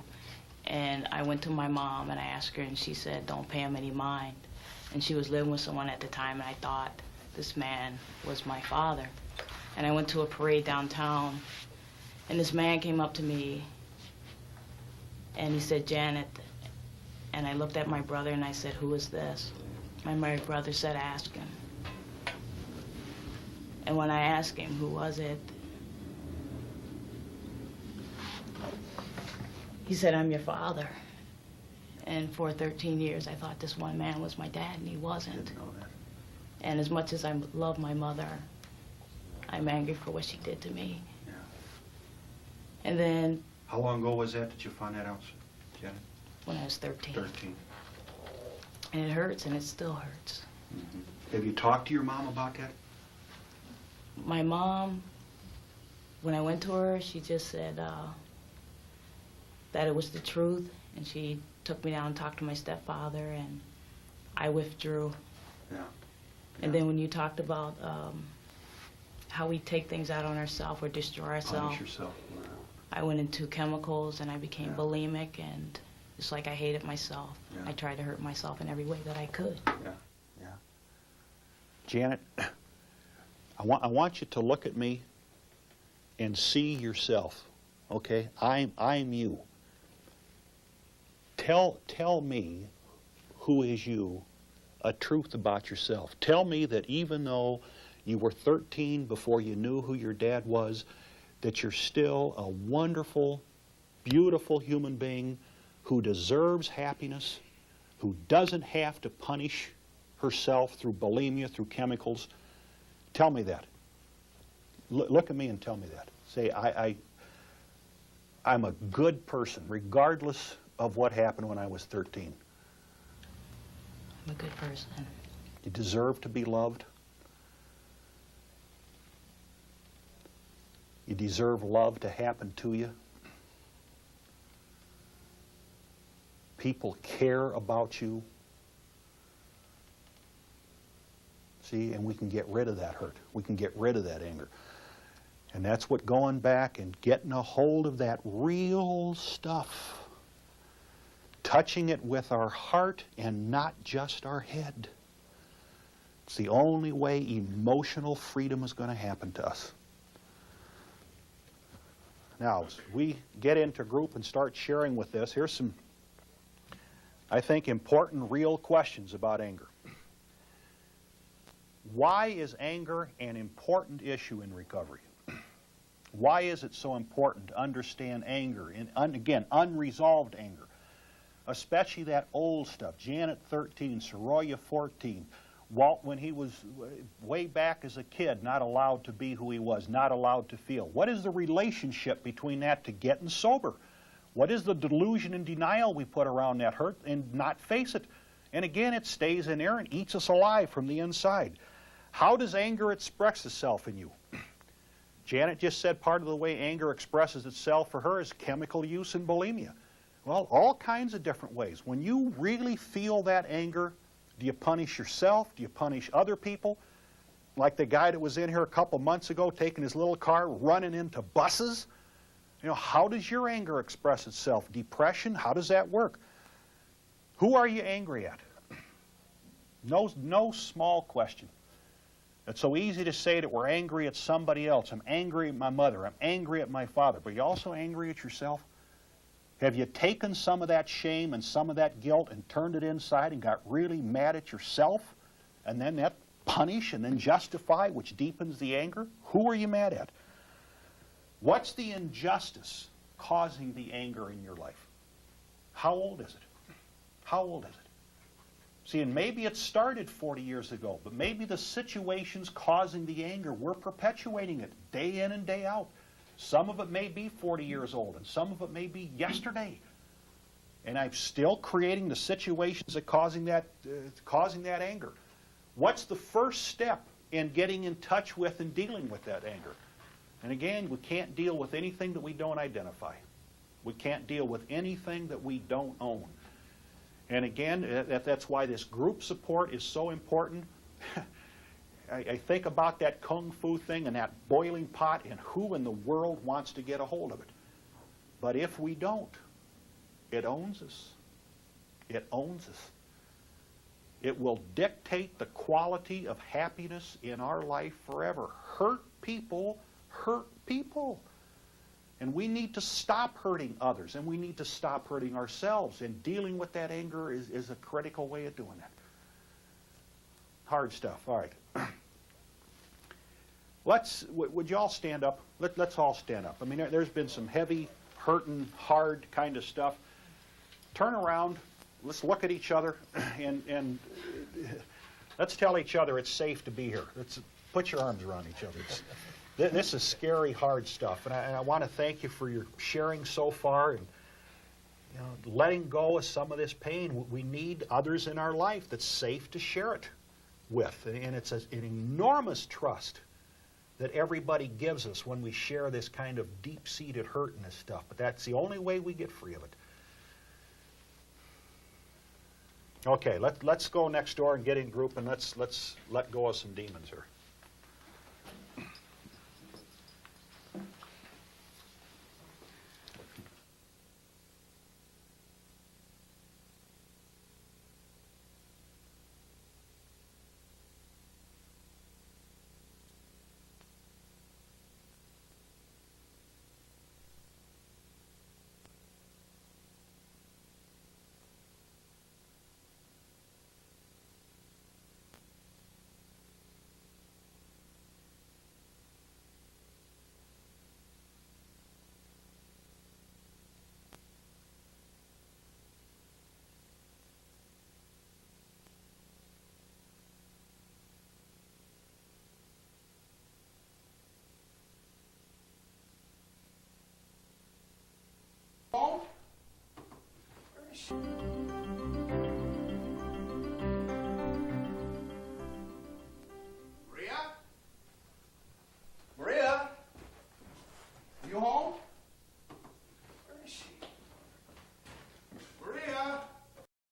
And I went to my mom and I asked her, and she said, don't pay him any mind. And she was living with someone at the time, and I thought this man was my father. And I went to a parade downtown, and this man came up to me, and he said, Janet. And I looked at my brother, and I said, who is this? My brother said, ask him. And when I asked him, who was it? He said, I'm your father. And for 13 years, I thought this one man was my dad, and he wasn't. Didn't know that. And as much as I love my mother, I'm angry for what she did to me. Yeah. And then, How long ago was that you found that out, Janet? when I was 13. 13. And it hurts, and it still hurts. Mm-hmm. Have you talked to your mom about that? My mom, when I went to her, she just said that it was the truth, and she took me down and talked to my stepfather, and I withdrew. Yeah. And then when you talked about how we take things out on ourselves or destroy ourselves, Punish yourself. I went into chemicals, and I became Yeah. bulimic, and it's like I hated myself. Yeah. I tried to hurt myself in every way that I could. Yeah. Janet, I want you to look at me and see yourself, okay? I'm you. Tell me, who is you, a truth about yourself. Tell me that even though you were 13 before you knew who your dad was, that you're still a wonderful, beautiful human being who deserves happiness, who doesn't have to punish herself through bulimia, through chemicals. Tell me that. Look at me and tell me that. Say, I'm a good person, regardless of what happened when I was 13. I'm a good person. You deserve to be loved. You deserve love to happen to you. People care about you. See, and we can get rid of that hurt. We can get rid of that anger. And that's what going back and getting a hold of that real stuff, touching it with our heart and not just our head. It's the only way emotional freedom is going to happen to us. Now, as we get into group and start sharing with this, here's some, I think, important, real questions about anger. Why is anger an important issue in recovery? Why is it so important to understand anger, and again, unresolved anger, especially that old stuff, Janet 13, Soraya 14. Walt, when he was way back as a kid, not allowed to be who he was, not allowed to feel. What is the relationship between that to getting sober? What is the delusion and denial we put around that hurt and not face it? And again, it stays in there and eats us alive from the inside. How does anger express itself in you? Janet just said part of the way anger expresses itself for her is chemical use and bulimia. Well, all kinds of different ways. When you really feel that anger, do you punish yourself? Do you punish other people? Like the guy that was in here a couple months ago taking his little car, running into buses. You know, how does your anger express itself? Depression, how does that work? Who are you angry at? No small question. It's so easy to say that we're angry at somebody else. I'm angry at my mother. I'm angry at my father. But are you also angry at yourself? Have you taken some of that shame and some of that guilt and turned it inside and got really mad at yourself? And then that punish and then justify, which deepens the anger? Who are you mad at? What's the injustice causing the anger in your life? How old is it? How old is it? See, and maybe it started 40 years ago, but maybe the situation's causing the anger. We're perpetuating it day in and day out. Some of it may be 40 years old, and some of it may be yesterday. And I'm still creating the situations that causing that anger. What's the first step in getting in touch with and dealing with that anger? And again, we can't deal with anything that we don't identify. We can't deal with anything that we don't own. And again, that's why this group support is so important. I think about that kung fu thing and that boiling pot, and who in the world wants to get a hold of it? But if we don't, it owns us. It owns us. It will dictate the quality of happiness in our life forever. Hurt people hurt people. And we need to stop hurting others, and we need to stop hurting ourselves. And dealing with that anger is a critical way of doing that. Hard stuff. All right. Would you all stand up? Let's all stand up. I mean, there's been some heavy, hurting, hard kind of stuff. Turn around. Let's look at each other, and let's tell each other it's safe to be here. Let's put your arms around each other. This is scary, hard stuff, and I want to thank you for your sharing so far and letting go of some of this pain. We need others in our life that's safe to share it with, and it's an enormous trust that everybody gives us when we share this kind of deep-seated hurt and this stuff, but that's the only way we get free of it. Okay, let's go next door and get in group, and let's let go of some demons here. Oh.